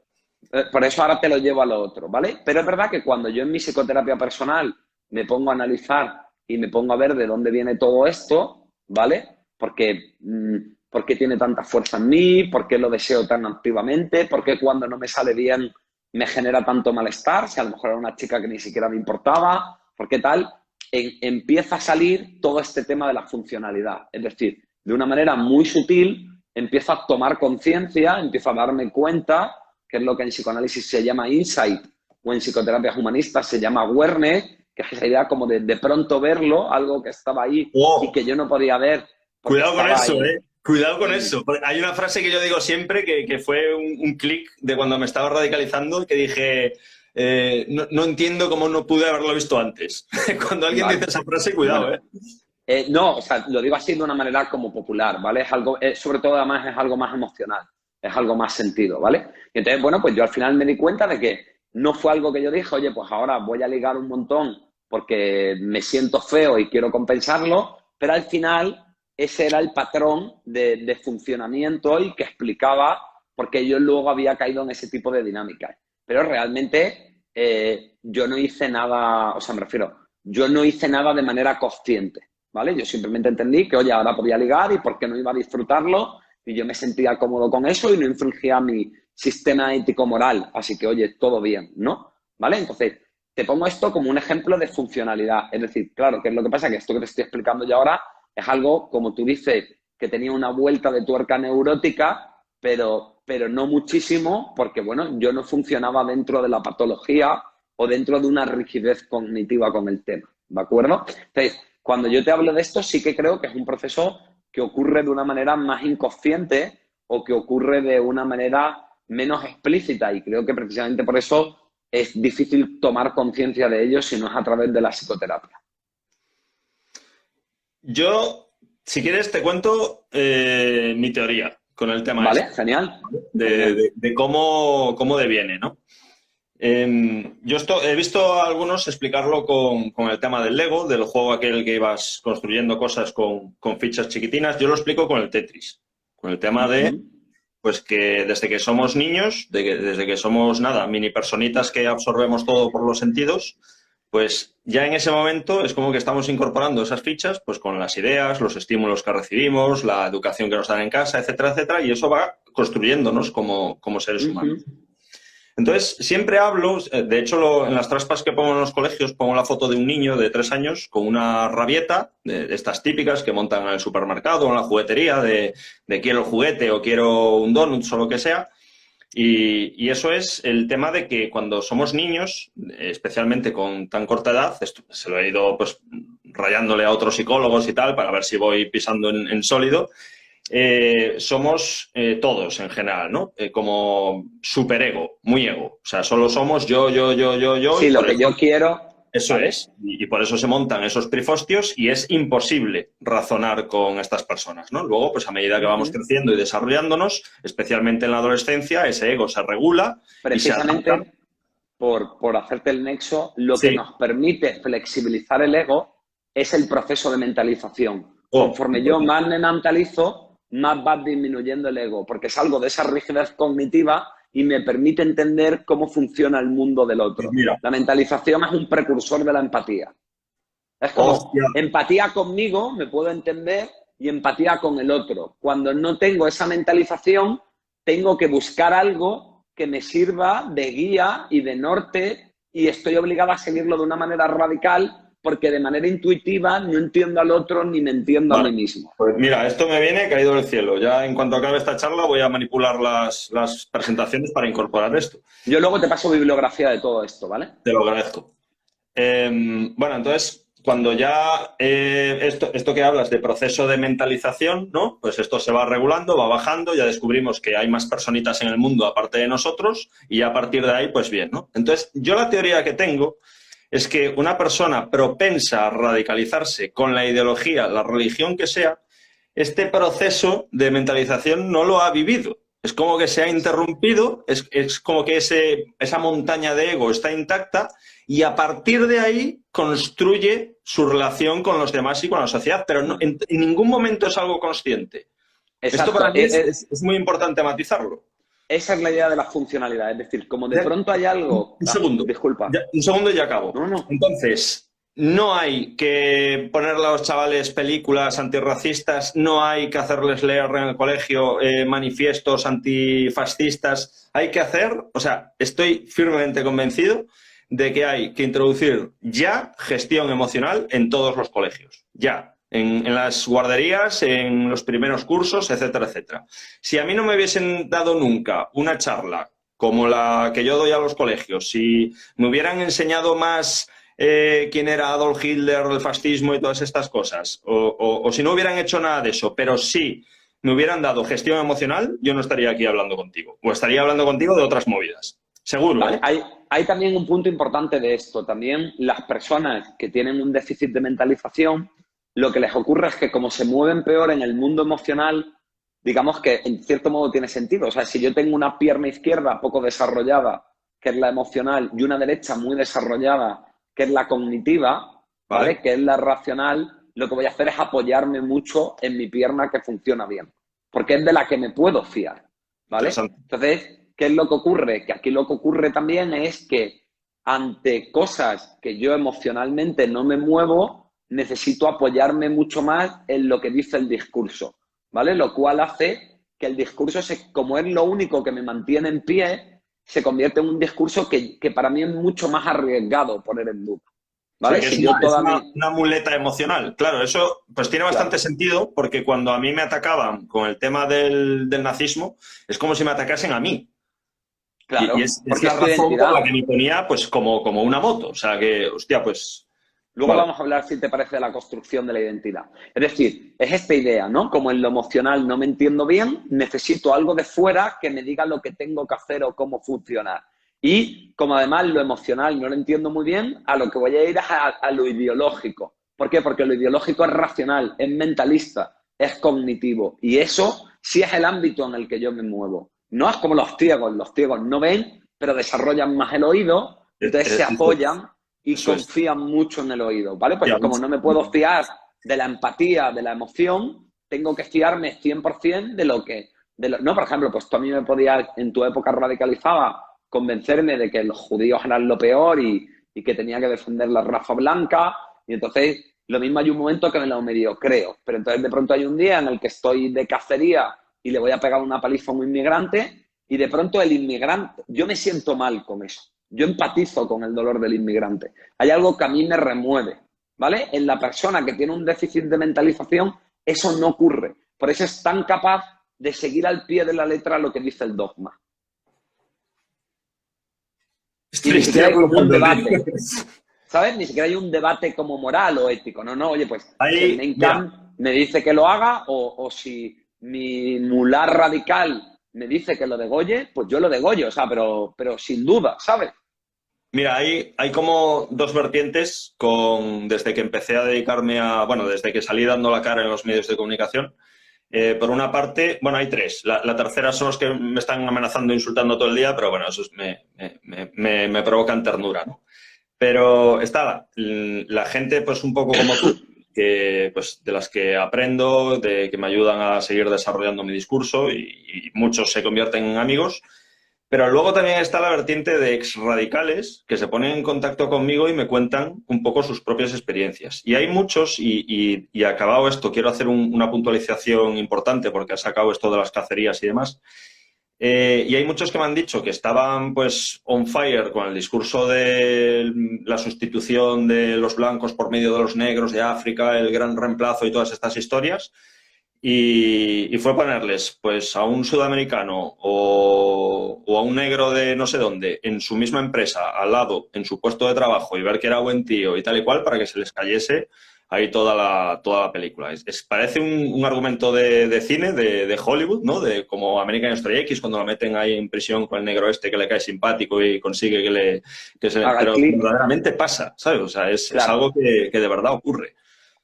Por eso ahora te lo llevo a lo otro, ¿vale? Pero es verdad que cuando yo en mi psicoterapia personal me pongo a analizar y me pongo a ver de dónde viene todo esto, ¿vale? Porque, ¿por qué tiene tanta fuerza en mí? ¿Por qué lo deseo tan activamente? ¿Por qué cuando no me sale bien me genera tanto malestar? Si a lo mejor era una chica que ni siquiera me importaba, ¿por qué tal? Empieza a salir todo este tema de la funcionalidad. Es decir, de una manera muy sutil empiezo a tomar conciencia, empiezo a darme cuenta, que es lo que en psicoanálisis se llama insight o en psicoterapias humanistas se llama awareness, que es esa idea como de pronto verlo, algo que estaba ahí y ¡Oh! que yo no podía ver porque Cuidado con estaba eso, ahí. ¿eh? Cuidado con Mm. eso. Porque hay una frase que yo digo siempre que fue un clic de cuando me estaba radicalizando, que dije, no entiendo cómo no pude haberlo visto antes. Cuando alguien dice Vale. esa frase, cuidado, Bueno, ¿eh? no, o sea, lo digo así de una manera como popular, ¿vale? Es algo, sobre todo además es algo más emocional, es algo más sentido, ¿vale? Y entonces, bueno, pues yo al final me di cuenta de que no fue algo que yo dije, oye, pues ahora voy a ligar un montón porque me siento feo y quiero compensarlo, pero al final ese era el patrón de funcionamiento y que explicaba por qué yo luego había caído en ese tipo de dinámicas. Pero realmente yo no hice nada, o sea, me refiero, yo no hice nada de manera consciente, ¿vale? Yo simplemente entendí que, oye, ahora podía ligar y por qué no iba a disfrutarlo y yo me sentía cómodo con eso y no infringía mi sistema ético-moral. Así que, oye, todo bien, ¿no? ¿Vale? Entonces, te pongo esto como un ejemplo de funcionalidad. Es decir, claro, ¿qué es lo que pasa? Que esto que te estoy explicando yo ahora es algo, como tú dices, que tenía una vuelta de tuerca neurótica, pero no muchísimo, porque, bueno, yo no funcionaba dentro de la patología o dentro de una rigidez cognitiva con el tema, ¿de acuerdo? Entonces, cuando yo te hablo de esto, sí que creo que es un proceso que ocurre de una manera más inconsciente o que ocurre de una manera menos explícita, y creo que precisamente por eso es difícil tomar conciencia de ello si no es a través de la psicoterapia. Yo, si quieres, te cuento mi teoría con el tema ¿Vale? este, Genial. de cómo deviene, ¿no? He visto a algunos explicarlo con el tema del Lego, del juego aquel que ibas construyendo cosas con fichas chiquitinas. Yo lo explico con el Tetris, con el tema de, pues que desde que somos niños, desde que somos, nada, mini personitas que absorbemos todo por los sentidos, pues ya en ese momento es como que estamos incorporando esas fichas pues con las ideas, los estímulos que recibimos, la educación que nos dan en casa, etcétera, etcétera, y eso va construyéndonos como seres humanos. Entonces, siempre hablo, de hecho, en las traspas que pongo en los colegios, pongo la foto de un niño de 3 años con una rabieta, de estas típicas que montan en el supermercado o en la juguetería, de quiero el juguete o quiero un donut o lo que sea. Y eso es el tema de que cuando somos niños, especialmente con tan corta edad, esto se lo he ido pues rayándole a otros psicólogos y tal, para ver si voy pisando en sólido, somos todos en general, ¿no? Como superego, muy ego. O sea, solo somos yo. Sí, lo que yo quiero. Eso ¿Vale? es. Y por eso se montan esos trifostios y es imposible razonar con estas personas, ¿no? Luego, pues a medida que vamos creciendo y desarrollándonos, especialmente en la adolescencia, ese ego se regula y se adapta. Precisamente por hacerte el nexo, lo que Sí. nos permite flexibilizar el ego es el proceso de mentalización. Conforme yo más me mentalizo, más va disminuyendo el ego, porque salgo de esa rigidez cognitiva y me permite entender cómo funciona el mundo del otro. Pues mira. La mentalización es un precursor de la empatía. Es como empatía conmigo, me puedo entender, y empatía con el otro. Cuando no tengo esa mentalización, tengo que buscar algo que me sirva de guía y de norte, y estoy obligada a seguirlo de una manera radical porque de manera intuitiva no entiendo al otro ni me entiendo a mí mismo. Pues mira, esto me viene caído del cielo. Ya en cuanto acabe esta charla voy a manipular las presentaciones para incorporar esto. Yo luego te paso bibliografía de todo esto, ¿vale? Te lo agradezco. Bueno, entonces, cuando ya esto que hablas de proceso de mentalización, ¿no? Pues esto se va regulando, va bajando, ya descubrimos que hay más personitas en el mundo aparte de nosotros y a partir de ahí, pues bien, ¿no? Entonces, yo la teoría que tengo es que una persona propensa a radicalizarse con la ideología, la religión que sea, este proceso de mentalización no lo ha vivido. Es como que se ha interrumpido, es como que esa montaña de ego está intacta y a partir de ahí construye su relación con los demás y con la sociedad, pero no, en ningún momento es algo consciente. Exacto. Esto para mí es muy importante matizarlo. Esa es la idea de la funcionalidad, es decir, como de pronto hay algo... Un segundo. Disculpa. Un segundo y ya acabo. No. Entonces, no hay que ponerle a los chavales películas antirracistas, no hay que hacerles leer en el colegio manifiestos antifascistas. Hay que hacer, o sea, estoy firmemente convencido de que hay que introducir ya gestión emocional en todos los colegios. Ya. En las guarderías, en los primeros cursos, etcétera, etcétera. Si a mí no me hubiesen dado nunca una charla como la que yo doy a los colegios, si me hubieran enseñado más quién era Adolf Hitler, el fascismo y todas estas cosas, o si no hubieran hecho nada de eso, pero sí me hubieran dado gestión emocional, yo no estaría aquí hablando contigo. O estaría hablando contigo de otras movidas. Seguro. Vale. Hay también un punto importante de esto. También las personas que tienen un déficit de mentalización, lo que les ocurre es que como se mueven peor en el mundo emocional, digamos que en cierto modo tiene sentido. O sea, si yo tengo una pierna izquierda poco desarrollada que es la emocional, y una derecha muy desarrollada, que es la cognitiva, ¿vale? Vale. Que es la racional, lo que voy a hacer es apoyarme mucho en mi pierna que funciona bien, porque es de la que me puedo fiar, ¿vale? Interesante. Entonces, ¿qué es lo que ocurre? Que aquí lo que ocurre también es que ante cosas que yo emocionalmente no me muevo, necesito apoyarme mucho más en lo que dice el discurso, ¿vale? Lo cual hace que el discurso, como es lo único que me mantiene en pie, se convierte en un discurso que para mí es mucho más arriesgado poner en duda, O sea, ¿vale? que Si yo es toda mi... una muleta emocional. Claro, eso pues tiene bastante Claro, sentido porque cuando a mí me atacaban con el tema del nazismo, es como si me atacasen a mí. Y claro, es porque la es tu razón por la identidad. que me ponía pues como una moto. O sea, que, hostia, pues, Luego vale. vamos a hablar, si te parece, de la construcción de la identidad. Es decir, es esta idea, ¿no? Como en lo emocional no me entiendo bien, necesito algo de fuera que me diga lo que tengo que hacer o cómo funcionar. Y como además lo emocional no lo entiendo muy bien, a lo que voy a ir es a lo ideológico. ¿Por qué? Porque lo ideológico es racional, es mentalista, es cognitivo. Y eso sí es el ámbito en el que yo me muevo. No es como los ciegos no ven, pero desarrollan más el oído, entonces se apoyan y Eso es. confían mucho en el oído, ¿vale? Pues Ya, yo como no me puedo fiar de la empatía, de la emoción, tengo que fiarme 100% de lo que... no, por ejemplo, pues tú a mí me podías, en tu época radicalizada, convencerme de que los judíos eran lo peor y que tenía que defender la raza blanca, y entonces lo mismo hay un momento que me lo medio creo, pero entonces de pronto hay un día en el que estoy de cacería y le voy a pegar una paliza a un inmigrante y de pronto el inmigrante, yo me siento mal con eso, yo empatizo con el dolor del inmigrante. Hay algo que a mí me remueve, ¿vale? En la persona que tiene un déficit de mentalización, eso no ocurre. Por eso es tan capaz de seguir al pie de la letra lo que dice el dogma. Y ni estoy siquiera hay como un apuntando el libro. debate, ¿sabes? Ni siquiera hay un debate como moral o ético. No, no, oye, pues si el Ahí, Mein mira, Kampf me dice que lo haga o si mi mular radical me dice que lo degolle, pues yo lo degollo, o sea, pero sin duda, ¿sabes? mira, hay como dos vertientes desde que empecé a dedicarme bueno, desde que salí dando la cara en los medios de comunicación. Por una parte, bueno, hay tres. La tercera son los que me están amenazando, insultando todo el día, pero bueno, esos me provocan ternura, ¿no? Pero está la gente, pues un poco como tú, que, pues, de las que aprendo, de que me ayudan a seguir desarrollando mi discurso y muchos se convierten en amigos. Pero luego también está la vertiente de exradicales que se ponen en contacto conmigo y me cuentan un poco sus propias experiencias. Y hay muchos, y acabado esto, quiero hacer una puntualización importante porque ha sacado esto de las cacerías y demás. Y hay muchos que me han dicho que estaban pues on fire con el discurso de la sustitución de los blancos por medio de los negros de África, el gran reemplazo y todas estas historias. Y fue ponerles pues a un sudamericano o a un negro de no sé dónde en su misma empresa, al lado, en su puesto de trabajo y ver que era buen tío y tal y cual para que se les cayese ahí toda la película. Parece un argumento de cine, de Hollywood, ¿no? De como American Story X, cuando lo meten ahí en prisión con el negro este que le cae simpático y consigue Haga el pero clic, verdaderamente pasa, ¿sabes? O sea, es claro. algo que de verdad ocurre.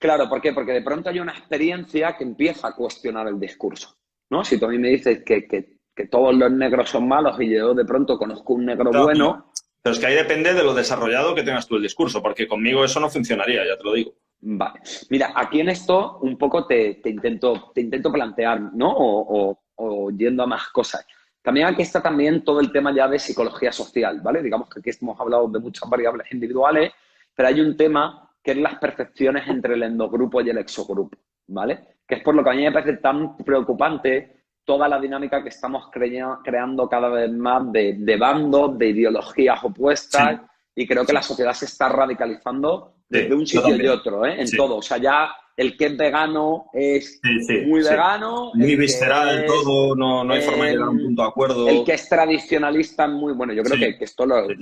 Claro, ¿por qué? Porque de pronto hay una experiencia que empieza a cuestionar el discurso, ¿no? Si tú a mí me dices que todos los negros son malos y yo de pronto conozco un negro Claro, bueno, pero es que ahí depende de lo desarrollado que tengas tú el discurso, porque conmigo eso no funcionaría, ya te lo digo. vale. Mira, aquí en esto un poco te intento plantear, ¿no? O yendo a más cosas. También aquí está también todo el tema ya de psicología social, ¿vale? Digamos que aquí hemos hablado de muchas variables individuales, pero hay un tema que es las percepciones entre el endogrupo y el exogrupo, ¿vale? Que es por lo que a mí me parece tan preocupante toda la dinámica que estamos creando cada vez más de bandos, de ideologías opuestas, Sí, y creo que sí, la sociedad se está radicalizando desde sí, un yo sitio y también. otro, ¿eh? En Sí, todo. O sea, ya el que es vegano es sí, sí, muy sí. vegano, Muy visceral todo, no hay forma de eh, llegar a un punto de el que acuerdo. es tradicionalista es muy bueno. Yo creo Sí, que esto sí,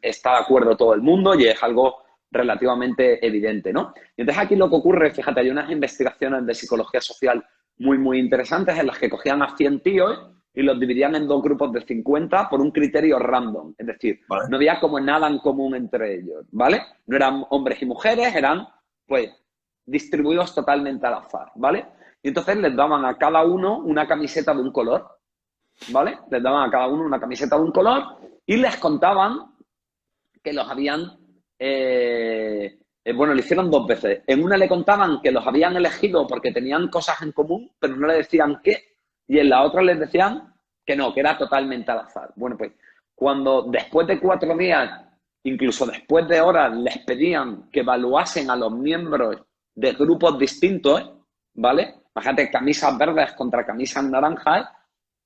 está de acuerdo todo el mundo y es algo relativamente evidente, ¿no? Y entonces aquí lo que ocurre, fíjate, hay unas investigaciones de psicología social muy, muy interesantes en las que cogían a 100 tíos y los dividían en dos grupos de 50 por un criterio random. Es decir, vale. no había como nada en común entre ellos, ¿vale? No eran hombres y mujeres, eran, pues, distribuidos totalmente al azar, ¿vale? Y entonces les daban a cada uno una camiseta de un color. ¿vale? Les daban a cada uno una camiseta de un color y les contaban que los habían... bueno, lo hicieron 2 veces. En una le contaban que los habían elegido porque tenían cosas en común, pero no le decían qué. Y en la otra les decían que no, que era totalmente al azar. Bueno, pues cuando después de 4 días, incluso después de horas, les pedían que evaluasen a los miembros de grupos distintos, ¿vale? Imagínate, camisas verdes contra camisas naranjas,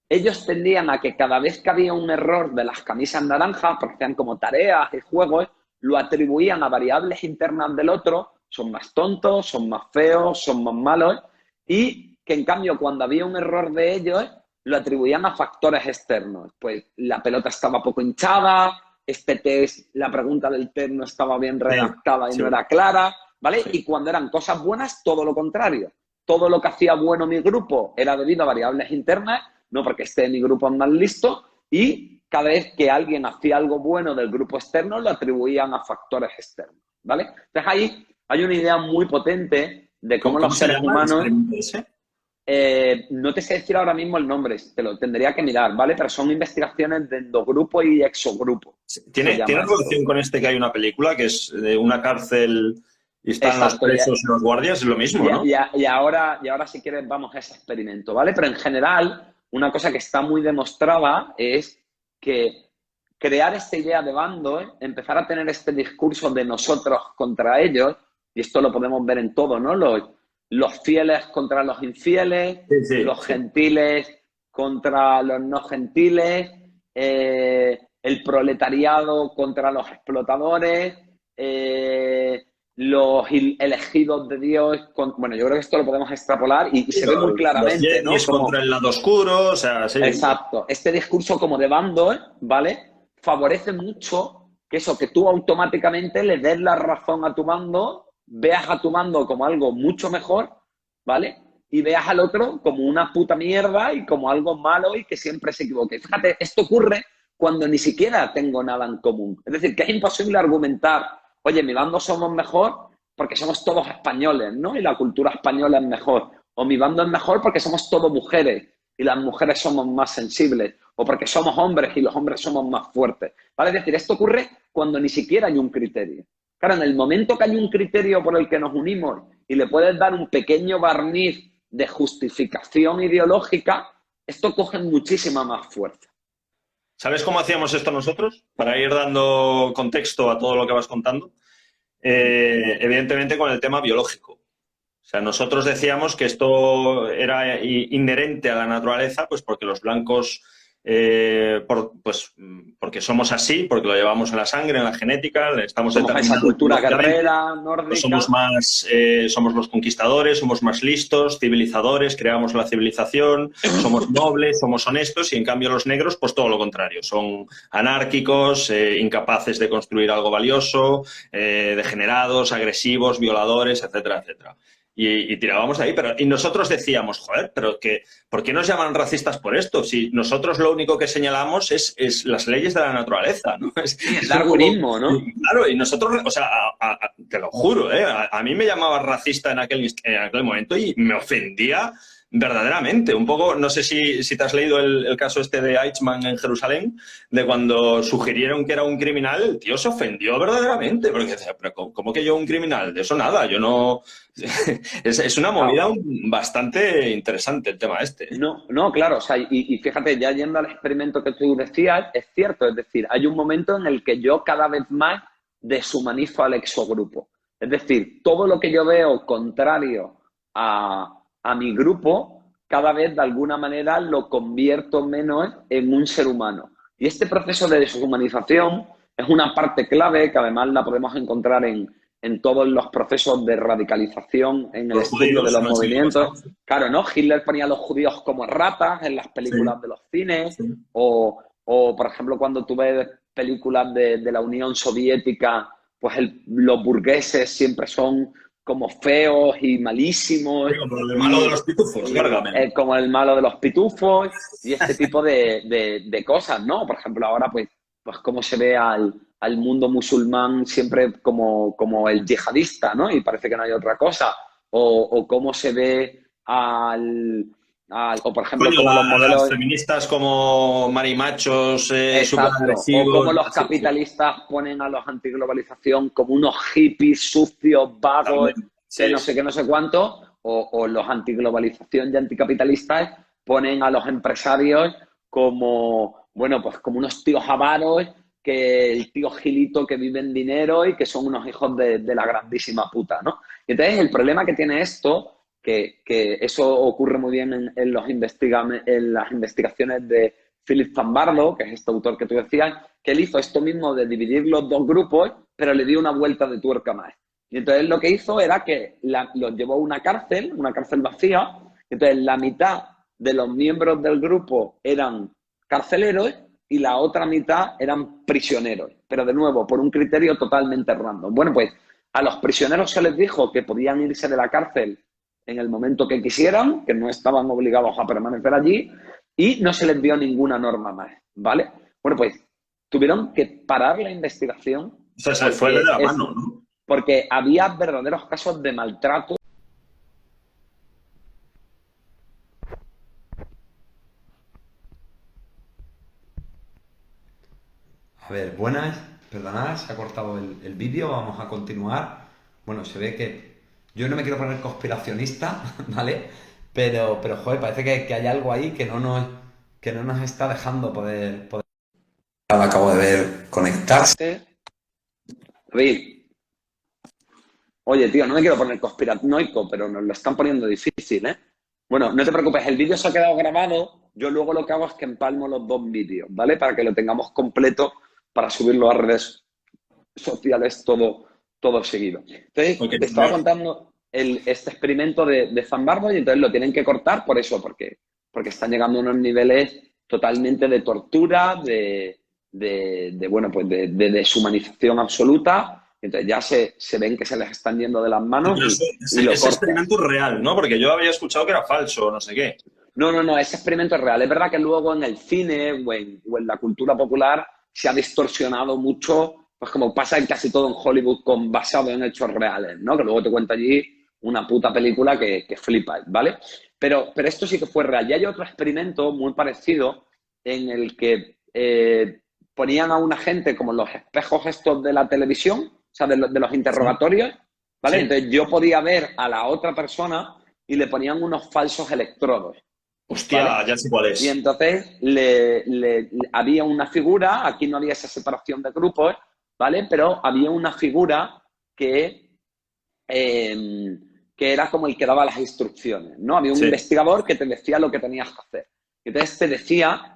ellos tendían a que cada vez que había un error de las camisas naranjas, porque hacían como tareas y juegos, lo atribuían a variables internas del otro, son más tontos, son más feos, son más malos, y que en cambio cuando había un error de ellos, lo atribuían a factores externos. Pues la pelota estaba poco hinchada, este test, la pregunta del test no estaba bien redactada y sí, no era clara, ¿vale? sí. Y cuando eran cosas buenas, todo lo contrario. Todo lo que hacía bueno mi grupo era debido a variables internas, no porque esté en mi grupo más listo, y cada vez que alguien hacía algo bueno del grupo externo, lo atribuían a factores externos, ¿vale? Entonces ahí hay una idea muy potente de cómo ¿Cómo los se seres llama el humanos... experimento ese? No te sé decir ahora mismo el nombre, te lo tendría que mirar, ¿vale? Pero son investigaciones de endogrupo y exogrupo, se ¿Tiene llama esto. relación con este que hay una película que es de una cárcel y están los Exacto, presos y los guardias? Es lo mismo, ¿no? y ahora si quieres vamos a ese experimento, ¿vale? Pero en general, una cosa que está muy demostrada es que crear esta idea de bando, empezar a tener este discurso de nosotros contra ellos, y esto lo podemos ver en todo, ¿no? Los fieles contra los infieles, Sí, sí, los sí. gentiles contra los no gentiles, el proletariado contra los explotadores, los elegidos de Dios. Bueno, yo creo que esto lo podemos extrapolar y Sí, se ve muy los claramente, ¿no? Jedi's contra Como, el lado oscuro, o sea, sí. exacto, este discurso como de bando, ¿vale? Favorece mucho que eso, que tú automáticamente le des la razón a tu bando, veas a tu bando como algo mucho mejor, ¿vale? Y veas al otro como una puta mierda y como algo malo y que siempre se equivoque. Fíjate, esto ocurre cuando ni siquiera tengo nada en común. Es decir, que es imposible argumentar, oye, mi bando somos mejor porque somos todos españoles, ¿no? Y la cultura española es mejor. O mi bando es mejor porque somos todos mujeres y las mujeres somos más sensibles, o porque somos hombres y los hombres somos más fuertes. ¿Vale? Es decir, esto ocurre cuando ni siquiera hay un criterio. Claro, en el momento que hay un criterio por el que nos unimos y le puedes dar un pequeño barniz de justificación ideológica, esto coge muchísima más fuerza. ¿Sabes cómo hacíamos esto nosotros? Para ir dando contexto a todo lo que vas contando. Evidentemente con el tema biológico. O sea, nosotros decíamos que esto era inherente a la naturaleza, pues porque los blancos, pues porque somos así, porque lo llevamos en la sangre, en la genética, estamos Somos esa determinados cultura biológicamente. guerrera, Pues nórdica. somos los conquistadores, somos más listos, civilizadores, creamos la civilización, somos nobles, somos honestos, y en cambio los negros, pues todo lo contrario, son anárquicos, incapaces de construir algo valioso, degenerados, agresivos, violadores, etcétera, etcétera. Y tirábamos de ahí, y nosotros decíamos, joder, pero ¿por qué nos llaman racistas por esto? Si nosotros lo único que señalamos es las leyes de la naturaleza, ¿no? Sí, el darwinismo, ¿no? Claro, y nosotros, o sea, te lo juro, a mí me llamaba racista en aquel momento y me ofendía verdaderamente. Un poco, no sé si te has leído el caso este de Eichmann en Jerusalén, de cuando sugirieron que era un criminal, el tío se ofendió verdaderamente, porque decía, pero ¿cómo que yo un criminal? De eso nada, yo no... Es una movida bastante interesante el tema este. No, no, claro, o sea, y fíjate, ya yendo al experimento que tú decías, es cierto, es decir, hay un momento en el que yo cada vez más deshumanizo al exogrupo. Es decir, todo lo que yo veo contrario a mi grupo, cada vez de alguna manera lo convierto menos en un ser humano. Y este proceso de deshumanización es una parte clave que además la podemos encontrar en todos los procesos de radicalización, en el Los estudio de judíos los no han sido movimientos. pasados. Claro, ¿no? Hitler ponía a los judíos como ratas en las Sí, películas de los cines, sí. o por ejemplo, cuando tú ves películas de la Unión Soviética, pues los burgueses siempre son como feos y malísimos, Sí, como el malo de los pitufos, Gargamel. como el malo de los pitufos y este tipo de cosas, ¿no? Por ejemplo, ahora pues cómo se ve al mundo musulmán siempre como el yihadista, ¿no? Y parece que no hay otra cosa. O cómo se ve O por ejemplo, Coño, como los las modelos. feministas como marimachos, súper Exacto. O como agresivos. los Sí, sí, capitalistas ponen a los antiglobalización como unos hippies sucios, vagos, totalmente. que Sí, no sé sí. qué, no sé cuánto. O los antiglobalización y anticapitalistas ponen a los empresarios como, bueno, pues como unos tíos avaros, que el tío Gilito que vive en dinero y que son unos hijos de la grandísima puta, ¿no? Y entonces el problema que tiene esto, que eso ocurre muy bien en las investigaciones de Philip Zimbardo, que es este autor que tú decías, que él hizo esto mismo de dividir los dos grupos, pero le dio una vuelta de tuerca más. Y entonces lo que hizo era que los llevó a una cárcel vacía. Entonces la mitad de los miembros del grupo eran carceleros y la otra mitad eran prisioneros, pero de nuevo, por un criterio totalmente random. Bueno, pues a los prisioneros se les dijo que podían irse de la cárcel en el momento que quisieran, que no estaban obligados a permanecer allí, y no se les dio ninguna norma más, ¿vale? Bueno, pues tuvieron que parar la investigación O sea, se le fue de porque, la mano, ¿no? porque había verdaderos casos de maltrato. A ver, buenas, perdonad, se ha cortado el vídeo, vamos a continuar. Bueno, se ve que yo no me quiero poner conspiracionista, ¿vale? Pero joder, parece que hay algo ahí que no nos está dejando poder. Ahora acabo de ver conectarse. David, oye, tío, no me quiero poner conspiranoico, pero nos lo están poniendo difícil, ¿eh? Bueno, no te preocupes, el vídeo se ha quedado grabado. Yo luego lo que hago es que empalmo los dos vídeos, ¿vale? Para que lo tengamos completo para subirlo a redes sociales todo seguido. Entonces, Porque te estaba contando este experimento de Zimbardo y entonces lo tienen que cortar por eso, porque están llegando a unos niveles totalmente de tortura, bueno, pues de deshumanización absoluta. Entonces ya se ven que se les están yendo de las manos pero y lo ese cortan. experimento es real, ¿no? Porque yo había escuchado que era falso, no sé qué. No, no, no, ese experimento es real. Es verdad que luego en el cine o en la cultura popular se ha distorsionado mucho, pues como pasa en casi todo en Hollywood basado en hechos reales, ¿no? Que luego te cuenta allí una puta película que flipa, ¿vale? Pero esto sí que fue real. Y hay otro experimento muy parecido en el que ponían a una gente como los espejos estos de la televisión, o sea, de los Sí, interrogatorios, ¿vale? sí. Entonces yo podía ver a la otra persona y le ponían unos falsos electrodos. ¿Vale? Hostia, ya sé cuál Y es. entonces había una figura, aquí no había esa separación de grupos, ¿vale? Pero había una figura eh, que era como el que daba las instrucciones, ¿no? Había un Sí. investigador que te decía lo que tenías que hacer. Entonces te decía,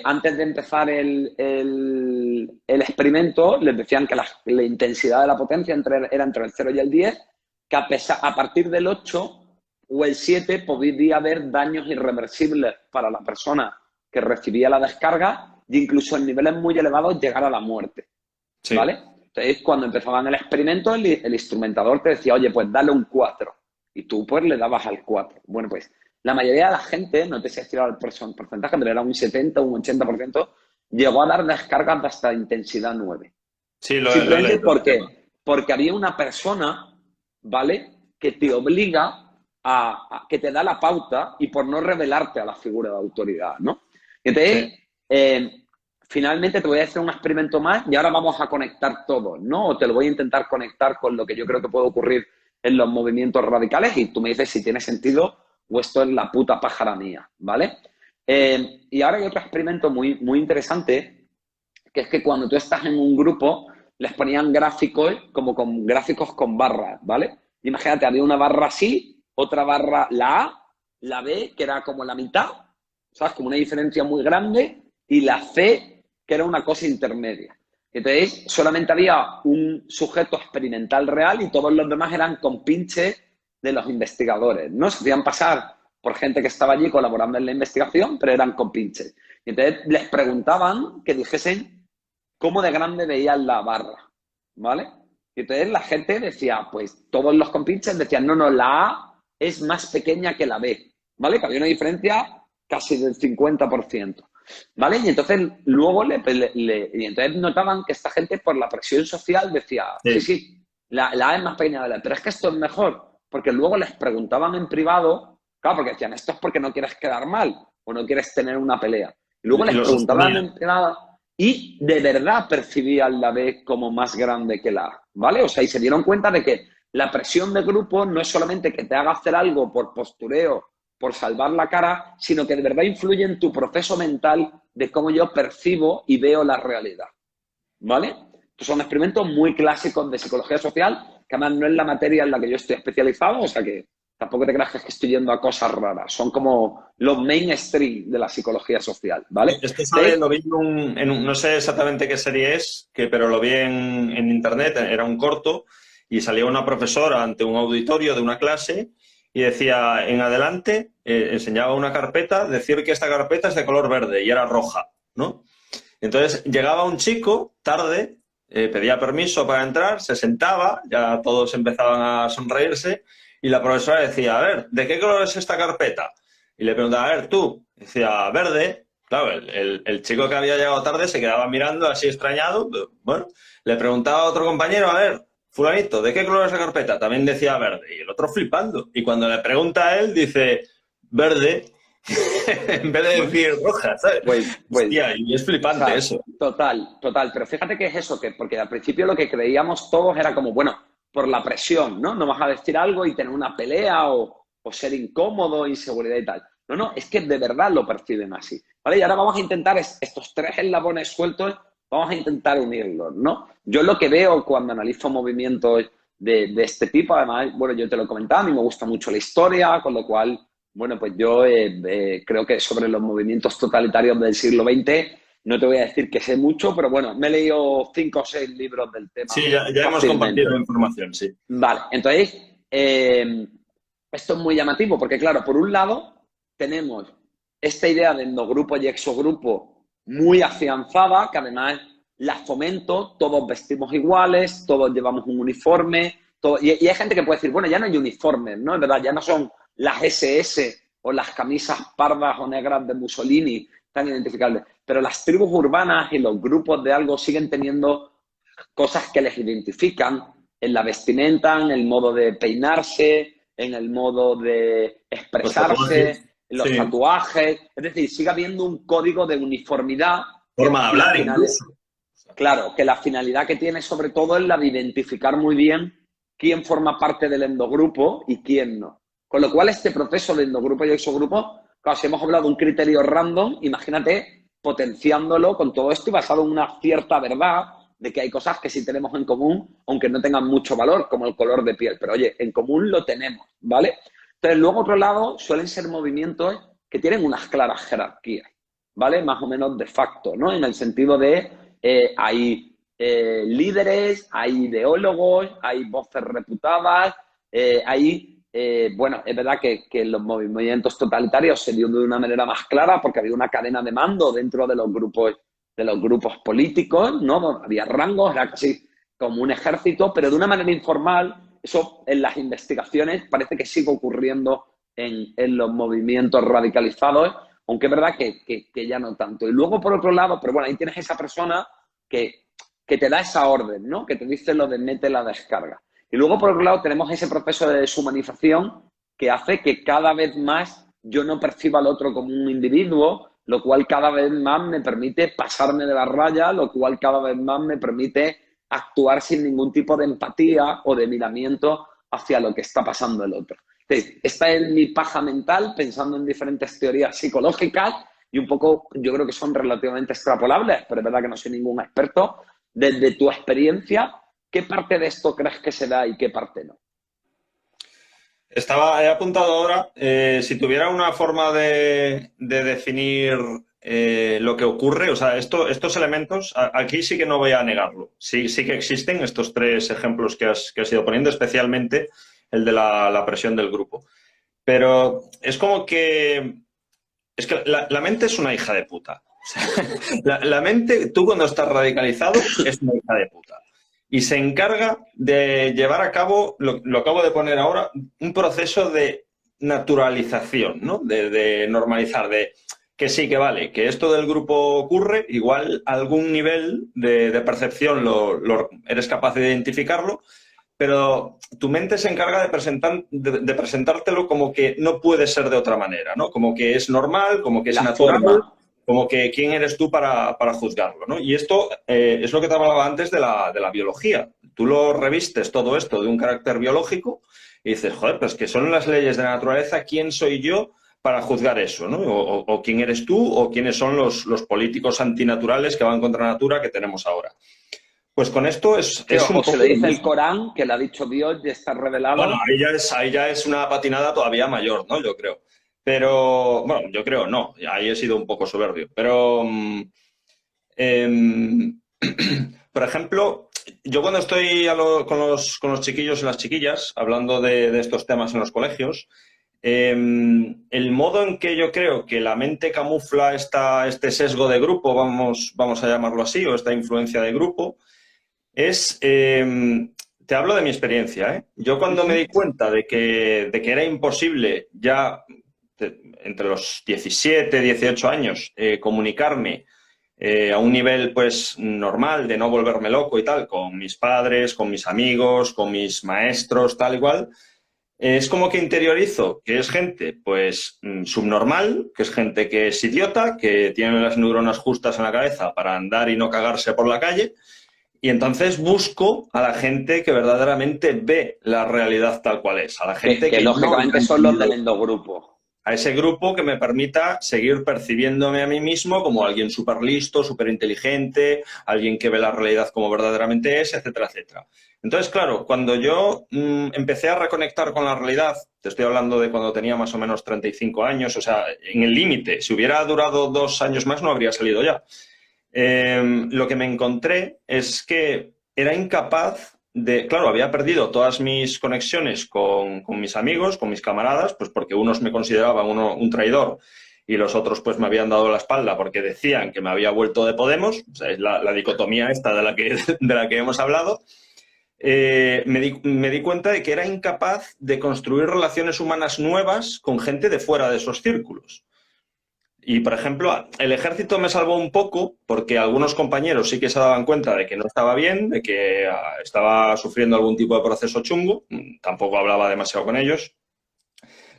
antes de empezar el experimento, les decían que la intensidad de la potencia era entre el 0 y el 10, que a partir del 8 o el 7 podía haber daños irreversibles para la persona que recibía la descarga e incluso en niveles muy elevados llegar a la muerte, Sí. ¿vale? Entonces, cuando empezaban el experimento, el instrumentador te decía, oye, pues dale un 4. Y tú, pues, le dabas al 4. Bueno, pues, la mayoría de la gente, no te sé decir el porcentaje, pero era un 70, un 80%, llegó a dar descargas de hasta intensidad 9. Sí, lo he Simplemente leído ese tema. porque había una persona, ¿vale?, que te obliga que te da la pauta y por no revelarte a la figura de autoridad, ¿no? Sí. Entonces, finalmente te voy a hacer un experimento más y ahora vamos a conectar todo, ¿no? O te lo voy a intentar conectar con lo que yo creo que puede ocurrir en los movimientos radicales y tú me dices si tiene sentido o esto es la puta pájara mía, ¿vale? Y ahora hay otro experimento muy interesante, que es que cuando tú estás en un grupo, les ponían gráficos como con gráficos con barras, ¿vale? Imagínate, había una barra así, otra barra, la A, la B, que era como la mitad, ¿sabes? Como una diferencia muy grande, y la C, que era una cosa intermedia. Entonces, solamente había un sujeto experimental real y todos los demás eran compinches de los investigadores, ¿no? Se hacían pasar por gente que estaba allí colaborando en la investigación, pero eran compinches. Y entonces les preguntaban que dijesen cómo de grande veían la barra, ¿vale? Y entonces la gente decía, pues todos los compinches decían, no, no, la A es más pequeña que la B, ¿vale? Que había una diferencia casi del 50%, ¿vale? Y entonces luego y entonces notaban que esta gente por la presión social decía, sí, Sí. sí, la A es más pequeña de la B, pero es que esto es mejor, porque luego les preguntaban en privado Claro, porque decían, esto es porque no quieres quedar mal o no quieres tener una pelea. Y luego Y les lo preguntaba a la sostenían. mentirada y de verdad percibían la B como más grande que la A, ¿vale? O sea, y se dieron cuenta de que la presión de grupo no es solamente que te haga hacer algo por postureo, por salvar la cara, sino que de verdad influye en tu proceso mental de cómo yo percibo y veo la realidad, ¿vale? Estos son experimentos muy clásicos de psicología social, que además no es la materia en la que yo estoy especializado, o sea que tampoco te creas que estoy yendo a cosas raras, son como los mainstream de la psicología social, ¿vale? Esto sale, Entonces, lo vi no sé exactamente qué serie es, pero lo vi en internet, era un corto, y salía una profesora ante un auditorio de una clase y decía, en adelante, enseñaba una carpeta, decir que esta carpeta es de color verde y era roja, ¿no? Entonces llegaba un chico tarde, pedía permiso para entrar, se sentaba, ya todos empezaban a sonreírse y la profesora decía, a ver, ¿de qué color es esta carpeta? Y le preguntaba, a ver, tú, decía, verde. Claro, el chico que había llegado tarde se quedaba mirando así extrañado. Pero, bueno, le preguntaba a otro compañero, a ver, fulanito, ¿de qué color es la carpeta? También decía verde. Y el otro flipando. Y cuando le pregunta a él, dice, verde. En vez de bueno, decir roja, ¿sabes? pues, Hostia, y es o flipante sea, eso. total, total. Pero fíjate que es eso, que porque al principio lo que creíamos todos era como, bueno, por la presión, ¿no? No vas a decir algo y tener una pelea o ser incómodo, inseguridad y tal. No, no, es que de verdad lo perciben así, ¿vale? Y ahora vamos a intentar estos tres eslabones sueltos, vamos a intentar unirlos, ¿no? Yo lo que veo cuando analizo movimientos de este tipo, además, bueno, yo te lo comentaba, a mí me gusta mucho la historia, con lo cual bueno, pues yo creo que sobre los movimientos totalitarios del siglo XX no te voy a decir que sé mucho, pero bueno, me he leído 5 o 6 libros del tema Sí, ya hemos compartido fácilmente. información, sí. Vale, entonces, esto es muy llamativo porque, claro, por un lado tenemos esta idea de endogrupo y exogrupo muy afianzada, que además la fomento, todos vestimos iguales, todos llevamos un uniforme, y hay gente que puede decir, bueno, ya no hay uniformes, ¿no? Es verdad, ya no son las SS o las camisas pardas o negras de Mussolini tan identificables, pero las tribus urbanas y los grupos de algo siguen teniendo cosas que les identifican en la vestimenta, en el modo de peinarse, en el modo de Los tatuajes, expresarse, en los sí. tatuajes. Es decir, sigue habiendo un código de uniformidad que Forma de la hablar final, incluso. claro, que la finalidad que tiene sobre todo es la de identificar muy bien quién forma parte del endogrupo y quién no. Con lo cual, este proceso de endogrupo y exogrupo, claro, si hemos hablado de un criterio random, imagínate potenciándolo con todo esto y basado en una cierta verdad de que hay cosas que sí tenemos en común, aunque no tengan mucho valor, como el color de piel. Pero oye, en común lo tenemos, ¿vale? Entonces, luego, otro lado, suelen ser movimientos que tienen unas claras jerarquías, ¿vale? Más o menos de facto, ¿no? En el sentido de hay líderes, hay ideólogos, hay voces reputadas, bueno, es verdad que los movimientos totalitarios se dio de una manera más clara porque había una cadena de mando dentro de los grupos políticos, ¿no? Había rangos, era casi como un ejército, pero de una manera informal. Eso en las investigaciones parece que sigue ocurriendo en los movimientos radicalizados, aunque es verdad que ya no tanto. Y luego, por otro lado, pero bueno, ahí tienes esa persona que te da esa orden, ¿no? Que te dice lo de mete la descarga. Y luego, por otro lado, tenemos ese proceso de deshumanización que hace que cada vez más yo no perciba al otro como un individuo, lo cual cada vez más me permite pasarme de la raya, lo cual cada vez más me permite actuar sin ningún tipo de empatía o de miramiento hacia lo que está pasando el otro. Entonces, esta es mi paja mental pensando en diferentes teorías psicológicas y un poco yo creo que son relativamente extrapolables, pero es verdad que no soy ningún experto. Desde tu experiencia, ¿qué parte de esto crees que se da y qué parte no? He apuntado ahora, si tuviera una forma de definir lo que ocurre, o sea, estos elementos, aquí sí que no voy a negarlo. Sí, sí que existen estos tres ejemplos que has ido poniendo, especialmente el de la presión del grupo. Pero es como que... Es que la mente es una hija de puta. O sea, la mente, tú cuando estás radicalizado, es una hija de puta. Y se encarga de llevar a cabo, lo acabo de poner ahora, un proceso de naturalización, ¿no? De normalizar, de que sí, que vale, que esto del grupo ocurre, igual algún nivel de percepción eres capaz de identificarlo, pero tu mente se encarga de presentártelo como que no puede ser de otra manera, ¿no? Como que es normal, como que es La natural, forma. como que quién eres tú para juzgarlo, ¿no? Y esto es lo que te hablaba antes de la biología. Tú lo revistes todo esto de un carácter biológico y dices, joder, pues que son las leyes de la naturaleza, ¿quién soy yo para juzgar eso, ¿no? O quién eres tú o quiénes son los políticos antinaturales que van contra la natura que tenemos ahora. Pues con esto Sí, es un o se poco lo lo dice el mismo. Corán, que le ha dicho Dios y está Bueno, revelado. ahí ya es una patinada todavía mayor, ¿no? Yo creo. Pero, bueno, yo creo no, ahí he sido un poco soberbio. Pero, em, por ejemplo, yo cuando estoy con los chiquillos y las chiquillas, hablando de estos temas en los colegios, el modo en que yo creo que la mente camufla este sesgo de grupo, vamos a llamarlo así, o esta influencia de grupo, es, te hablo de mi experiencia, ¿eh? Yo cuando me Ujú. di cuenta de que era imposible ya entre los 17, 18 años comunicarme a un nivel pues normal de no volverme loco y tal, con mis padres, con mis amigos, con mis maestros, tal y cual, es como que interiorizo que es gente pues subnormal, que es gente que es idiota, que tiene las neuronas justas en la cabeza para andar y no cagarse por la calle y entonces busco a la gente que verdaderamente ve la realidad tal cual es, a la gente Que que yo no había lógicamente son los entendido, del endogrupo. a ese grupo que me permita seguir percibiéndome a mí mismo como alguien súper listo, súper inteligente, alguien que ve la realidad como verdaderamente es, etcétera, etcétera. Entonces, claro, cuando yo empecé a reconectar con la realidad, te estoy hablando de cuando tenía más o menos 35 años, o sea, en el límite, si hubiera durado 2 años más no habría salido ya. Lo que me encontré es que era incapaz de, claro, había perdido todas mis conexiones con mis amigos, con mis camaradas, pues porque unos me consideraban un traidor y los otros pues me habían dado la espalda porque decían que me había vuelto de Podemos, o sea, es la dicotomía esta de la que hemos hablado. Me di cuenta de que era incapaz de construir relaciones humanas nuevas con gente de fuera de esos círculos. Y, por ejemplo, el ejército me salvó un poco porque algunos compañeros sí que se daban cuenta de que no estaba bien, de que estaba sufriendo algún tipo de proceso chungo. Tampoco hablaba demasiado con ellos.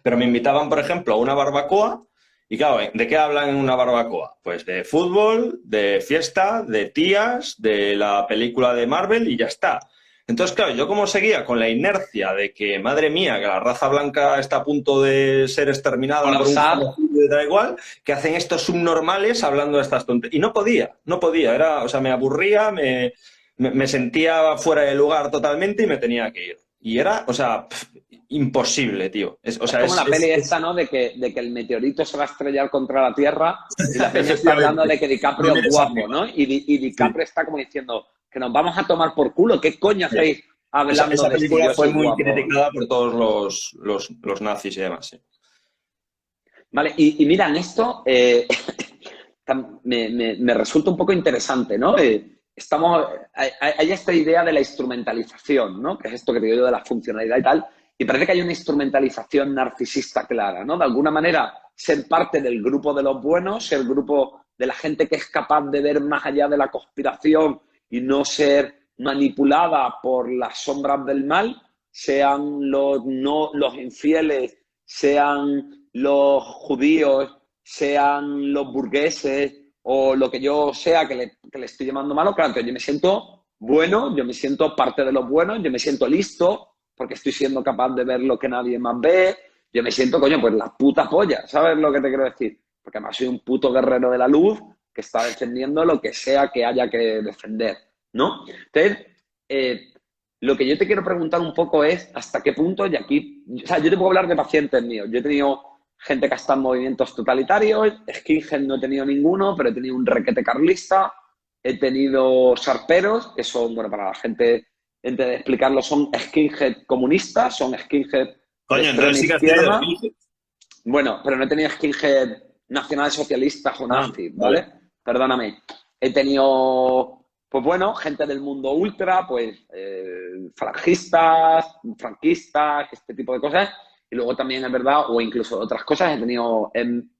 Pero me invitaban, por ejemplo, a una barbacoa. Y claro, ¿de qué hablan en una barbacoa? Pues de fútbol, de fiesta, de tías, de la película de Marvel y ya está. Entonces, claro, yo como seguía con la inercia de que, madre mía, que la raza blanca está a punto de ser exterminada por un Colapsar. genocidio y da igual, que hacen estos subnormales hablando de estas tonterías. Y no podía, era, o sea, me aburría, me sentía fuera de lugar totalmente y me tenía que ir. Y era, o sea, imposible, tío. O Es sea, como la peli esta, ¿no? De que el meteorito se va a estrellar contra la Tierra y la peña está hablando efectivamente. de que No DiCaprio es mires guapo, arriba. ¿no? Y Sí. DiCaprio está como diciendo que nos vamos a tomar por culo. ¿Qué coño Sí. hacéis hablando Esa de si película yo fue soy muy guapo? criticada por todos los nazis y demás. Sí. Vale, y mira, en esto me resulta un poco interesante, ¿no? Hay esta idea de la instrumentalización, ¿no? Que es esto que te digo yo de la funcionalidad y tal, y parece que hay una instrumentalización narcisista clara, ¿no? De alguna manera, ser parte del grupo de los buenos, ser el grupo de la gente que es capaz de ver más allá de la conspiración y no ser manipulada por las sombras del mal, sean los infieles, sean los judíos, sean los burgueses o lo que yo sea que le estoy llamando malo, claro, que yo me siento bueno, yo me siento parte de los buenos, yo me siento listo porque estoy siendo capaz de ver lo que nadie más ve, yo me siento, coño, pues la puta polla, ¿sabes lo que te quiero decir? Porque además soy un puto guerrero de la luz que está defendiendo lo que sea que haya que defender, ¿no? Entonces, lo que yo te quiero preguntar un poco es hasta qué punto, y aquí, o sea, yo te puedo hablar de pacientes míos, yo he tenido gente que está en movimientos totalitarios, skinhead no he tenido ninguno, pero he tenido un requete carlista, he tenido sarperos, que son, bueno, para la gente, antes de explicarlo, son skinhead comunistas, son skinhead de Coño, entonces extrema sí que has tenido izquierda. skinhead. Bueno, pero no he tenido skinhead nacionalsocialistas o Ah, nazis, vale. ¿vale? Perdóname. He tenido, pues bueno, gente del mundo ultra, pues falangistas, franquistas, este tipo de cosas. Y luego también, es verdad, o incluso otras cosas, he tenido,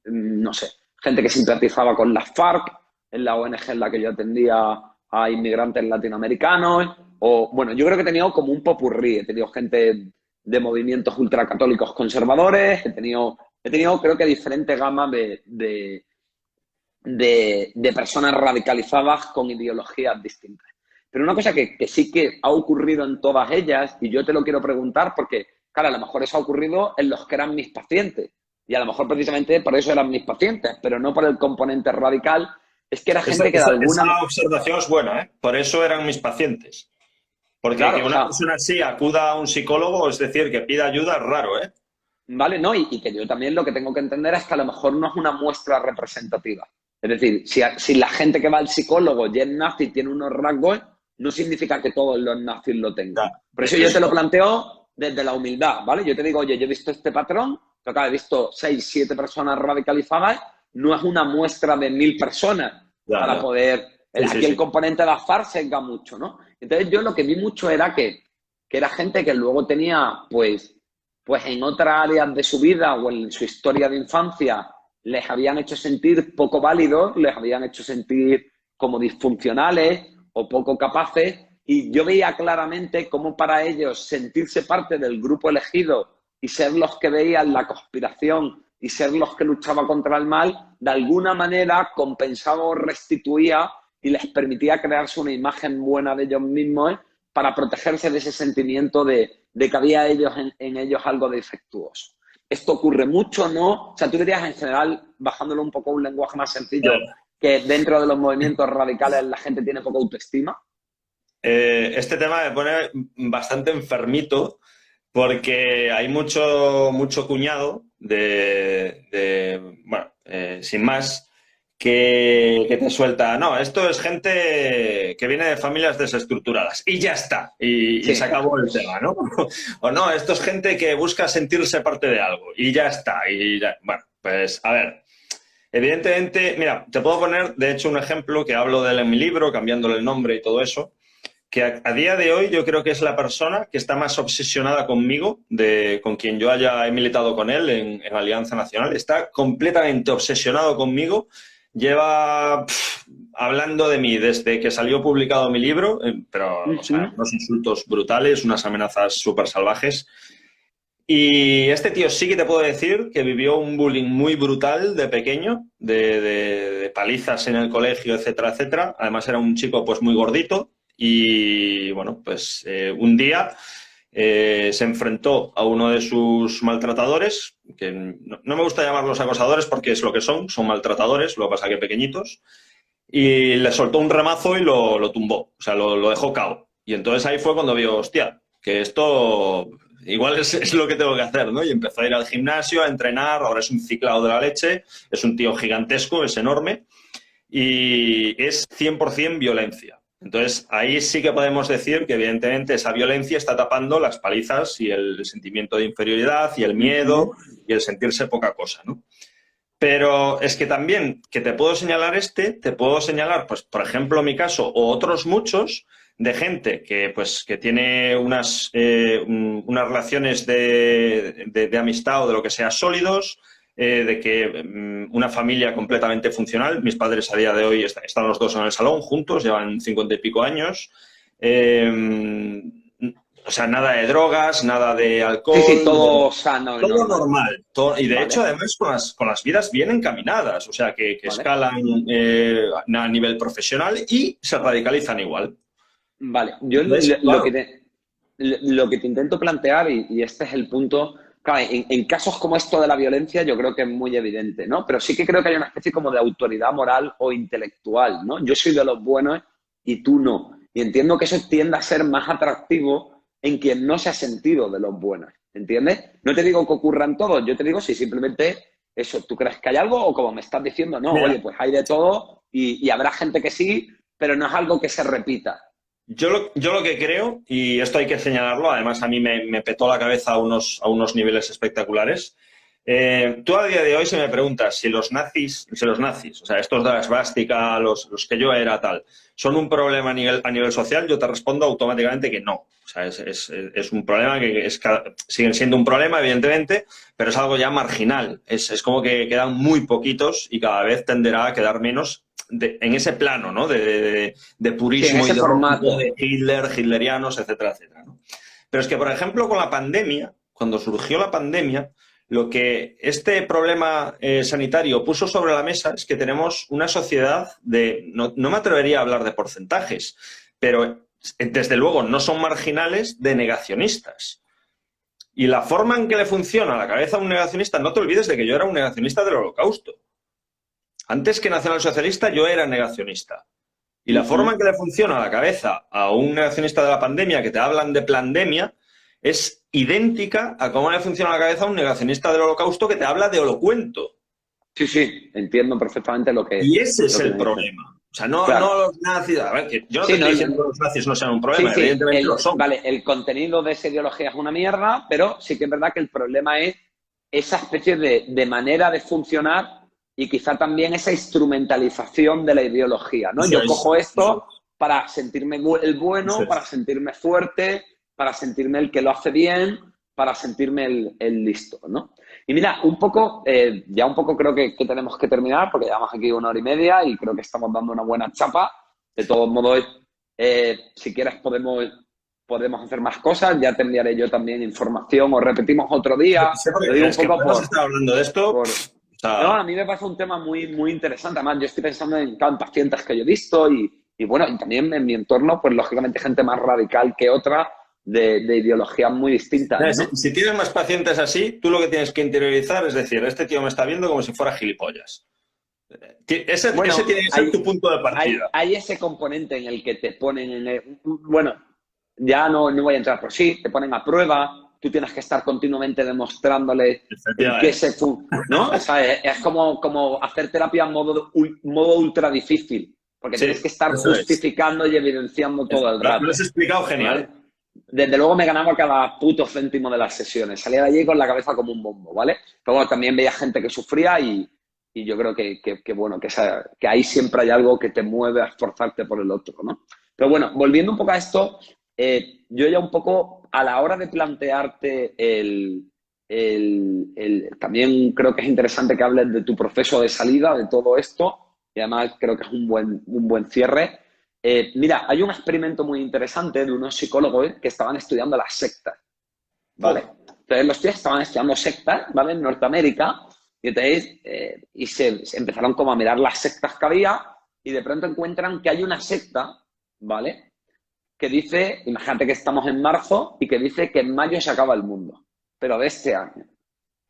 no sé, gente que simpatizaba con las FARC, en la ONG en la que yo atendía a inmigrantes latinoamericanos, o bueno, yo creo que he tenido como un popurrí, he tenido gente de movimientos ultracatólicos conservadores, he tenido creo que diferentes gamas de personas radicalizadas con ideologías distintas. Pero una cosa que sí que ha ocurrido en todas ellas, y yo te lo quiero preguntar porque, claro, a lo mejor eso ha ocurrido en los que eran mis pacientes, y a lo mejor precisamente por eso eran mis pacientes, pero no por el componente radical, es que era gente que de alguna Esa observación es buena, ¿eh? Por eso eran mis pacientes. Porque claro, que o una sea, persona así acuda a un psicólogo, es decir, que pida ayuda, es raro, ¿eh? ¿vale? ¿No? Y que yo también lo que tengo que entender es que a lo mejor no es una muestra representativa. Es decir, si la gente que va al psicólogo y es nazi tiene unos rasgos, no significa que todos los nazis lo tengan. Ya, Por eso yo te lo planteo desde la humildad, ¿vale? Yo te digo, oye, yo he visto este patrón, pero claro, he visto 6, 7 personas radicalizadas, no es una muestra de 1000 personas para ya. poder... Sí, sí, Aquí el sí. componente de azar se sesga mucho, ¿no? Entonces yo lo que vi mucho era que era gente que luego tenía, pues en otras áreas de su vida o en su historia de infancia les habían hecho sentir poco válidos, les habían hecho sentir como disfuncionales o poco capaces, y yo veía claramente cómo para ellos sentirse parte del grupo elegido y ser los que veían la conspiración y ser los que luchaban contra el mal, de alguna manera compensaba o restituía y les permitía crearse una imagen buena de ellos mismos, para protegerse de ese sentimiento de que había en ellos algo defectuoso. Esto ocurre mucho, ¿no? O sea, tú dirías en general, bajándolo un poco a un lenguaje más sencillo, que dentro de los movimientos radicales la gente tiene poca autoestima. Este tema me pone bastante enfermito porque hay mucho cuñado bueno, sin más, que te suelta, no, esto es gente que viene de familias desestructuradas y ya está, y Sí. se acabó el tema, ¿no? O no, esto es gente que busca sentirse parte de algo y ya está. Bueno, pues a ver, evidentemente, mira, te puedo poner, de hecho, un ejemplo que hablo de él en mi libro, cambiándole el nombre y todo eso, que a día de hoy yo creo que es la persona que está más obsesionada conmigo, con quien yo he militado con él en Alianza Nacional, está completamente obsesionado conmigo, lleva hablando de mí desde que salió publicado mi libro, pero, o sea, unos insultos brutales, unas amenazas súper salvajes. Y este tío sí que te puedo decir que vivió un bullying muy brutal de pequeño, de palizas en el colegio, etcétera, etcétera. Además era un chico pues muy gordito y bueno, pues un día se enfrentó a uno de sus maltratadores, que no me gusta llamarlos acosadores porque es lo que son maltratadores, lo que pasa que pequeñitos, y le soltó un remazo y lo tumbó, o sea, lo dejó cao. Y entonces ahí fue cuando vio, hostia, que esto igual es lo que tengo que hacer, ¿no? Y empezó a ir al gimnasio, a entrenar, ahora es un ciclado de la leche, es un tío gigantesco, es enorme, y es 100% violencia. Entonces, ahí sí que podemos decir que, evidentemente, esa violencia está tapando las palizas y el sentimiento de inferioridad y el miedo y el sentirse poca cosa, ¿no? Pero es que también, que te puedo señalar te puedo señalar, pues, por ejemplo, mi caso, o otros muchos, de gente que tiene unas relaciones de amistad o de lo que sea sólidos, de que una familia completamente funcional. Mis padres a día de hoy están los dos en el salón juntos, llevan 50 y pico años. O sea, nada de drogas, nada de alcohol. Sí, todo sano. Todo normal. Y de Vale. hecho, además, con las vidas bien encaminadas. O sea, que Vale. escalan a nivel profesional y se radicalizan igual. Vale, yo Entonces, lo claro. que te intento plantear, y este es el punto, claro, en casos como esto de la violencia yo creo que es muy evidente, ¿no? Pero sí que creo que hay una especie como de autoridad moral o intelectual, ¿no? Yo soy de los buenos y tú no. Y entiendo que eso tiende a ser más atractivo en quien no se ha sentido de los buenos, ¿entiendes? No te digo que ocurran todos, yo te digo si simplemente eso, ¿tú crees que hay algo? O como me estás diciendo, no, Mira, oye, pues hay de todo y habrá gente que sí, pero no es algo que se repita. yo lo que creo, y esto hay que señalarlo, además a mí me petó la cabeza a unos niveles espectaculares. Tú a día de hoy, si me preguntas si los nazis, o sea, estos de la esvástica, los que yo era tal, son un problema a nivel social, yo te respondo automáticamente que no. O sea, es un problema siguen siendo un problema, evidentemente, pero es algo ya marginal. Es como que quedan muy poquitos y cada vez tenderá a quedar menos. en ese plano, ¿no? De Sí, en purismo ese ideológico, formato. de Hitler, hitlerianos, etcétera, etcétera, ¿no? Pero es que, por ejemplo, con la pandemia, cuando surgió la pandemia, lo que este problema sanitario puso sobre la mesa es que tenemos una sociedad no me atrevería a hablar de porcentajes, pero desde luego no son marginales, de negacionistas. Y la forma en que le funciona la cabeza a un negacionista, no te olvides de que yo era un negacionista del Holocausto. Antes que nacionalsocialista, yo era negacionista. Y la forma en que le funciona la cabeza a un negacionista de la pandemia, que te hablan de plandemia, es idéntica a cómo le funciona la cabeza a un negacionista del Holocausto que te habla de holocuento. Sí, sí, entiendo perfectamente Y ese es lo que el me dices. problema. O sea, no Claro. los nazis. A ver, que yo no te Sí, estoy no, diciendo que los nazis no sean un sí, problema, sí, evidentemente lo son. vale, el contenido de esa ideología es una mierda, pero sí que es verdad que el problema es esa especie de manera de funcionar y quizá también esa instrumentalización de la ideología, ¿no? Yo cojo esto para sentirme el bueno, para sentirme fuerte, para sentirme el que lo hace bien, para sentirme el listo, ¿no? Y mira, un poco, ya un poco creo que tenemos que terminar porque llevamos aquí 1 hora y media y creo que estamos dando una buena chapa. De todos modos, si quieres podemos hacer más cosas, ya te enviaré yo también información o repetimos otro día. Lo digo un Es que poco podemos estar hablando de esto. por... O sea, No, a mí me parece un tema muy, muy interesante. Además, yo estoy pensando en pacientes que yo he visto y bueno, y también en mi entorno, pues lógicamente gente más radical que otra de ideologías muy distintas, ¿no? si tienes más pacientes así, tú lo que tienes que interiorizar es decir, este tío me está viendo como si fuera gilipollas. Bueno, Ese tiene que ser tu punto de partida. hay ese componente en el que te ponen en el... Bueno, ya no voy a entrar por sí, te ponen a prueba, tú tienes que estar continuamente demostrándole en qué ¿no? O sea, es como hacer terapia en modo ultra difícil, porque Sí, tienes que estar eso es. justificando y evidenciando todo el rato. Lo has explicado genial. ¿Vale? Desde luego me ganaba cada puto céntimo de las sesiones. Salía de allí con la cabeza como un bombo, ¿vale? Pero bueno, también veía gente que sufría y yo creo bueno, que ahí siempre hay algo que te mueve a esforzarte por el otro, ¿no? Pero bueno, volviendo un poco a esto, yo ya un poco a la hora de plantearte también creo que es interesante que hables de tu proceso de salida de todo esto y además creo que es un buen cierre. Mira, hay un experimento muy interesante de unos psicólogos que estaban estudiando las sectas, ¿vale? Entonces los tíos estaban estudiando sectas, ¿vale? En Norteamérica y entonces se empezaron como a mirar las sectas que había y de pronto encuentran que hay una secta, ¿vale? Que dice, imagínate que estamos en marzo y que dice que en mayo se acaba el mundo, pero de este año.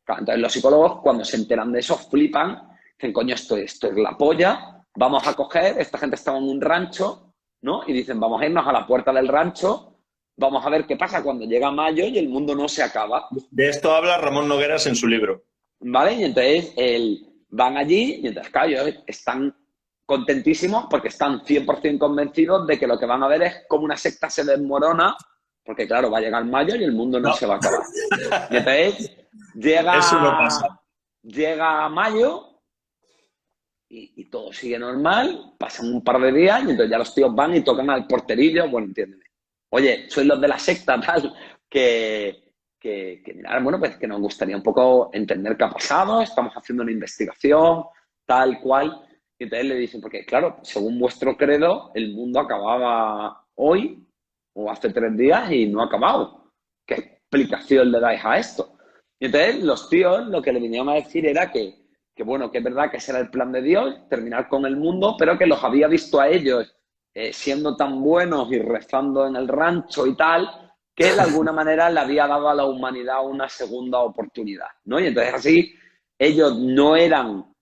Claro, entonces los psicólogos cuando se enteran de eso flipan, dicen, coño, esto es la polla, vamos a coger, esta gente estaba en un rancho, ¿no? Y dicen, vamos a irnos a la puerta del rancho, vamos a ver qué pasa cuando llega mayo y el mundo no se acaba. De esto habla Ramón Nogueras en su libro. ¿Vale? Y entonces van allí y entonces, claro, ellos están contentísimos porque están 100% convencidos de que lo que van a ver es como una secta se desmorona, porque claro, va a llegar mayo y el mundo no se va a acabar. Y entonces Eso no pasa. llega mayo y todo sigue normal, pasan un par de días y entonces ya los tíos van y tocan al porterillo, bueno, entiéndeme. Oye, sois los de la secta tal, que mirar, bueno, pues que nos gustaría un poco entender qué ha pasado, estamos haciendo una investigación, tal cual. Y entonces le dicen, porque claro, según vuestro credo, el mundo acababa hoy o hace 3 días y no ha acabado. ¿Qué explicación le dais a esto? Y entonces los tíos lo que le vinieron a decir era que bueno, que es verdad que ese era el plan de Dios, terminar con el mundo, pero que los había visto a ellos siendo tan buenos y rezando en el rancho y tal, que de alguna manera le había dado a la humanidad una segunda oportunidad, ¿no? Y entonces así ellos no eran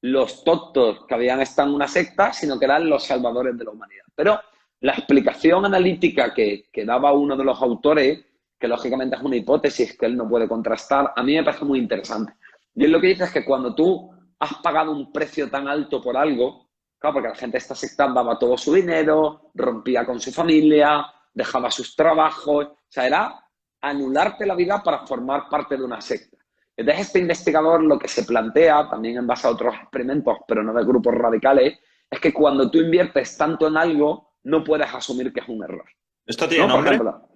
los tontos que habían estado en una secta, sino que eran los salvadores de la humanidad. Pero la explicación analítica que daba uno de los autores, que lógicamente es una hipótesis que él no puede contrastar, a mí me parece muy interesante. Y él lo que dice es que cuando tú has pagado un precio tan alto por algo, claro, porque la gente de esta secta daba todo su dinero, rompía con su familia, dejaba sus trabajos, o sea, era anularte la vida para formar parte de una secta. Entonces este investigador lo que se plantea, también en base a otros experimentos, pero no de grupos radicales, es que cuando tú inviertes tanto en algo, no puedes asumir que es un error. ¿Esto tiene nombre? Por ejemplo,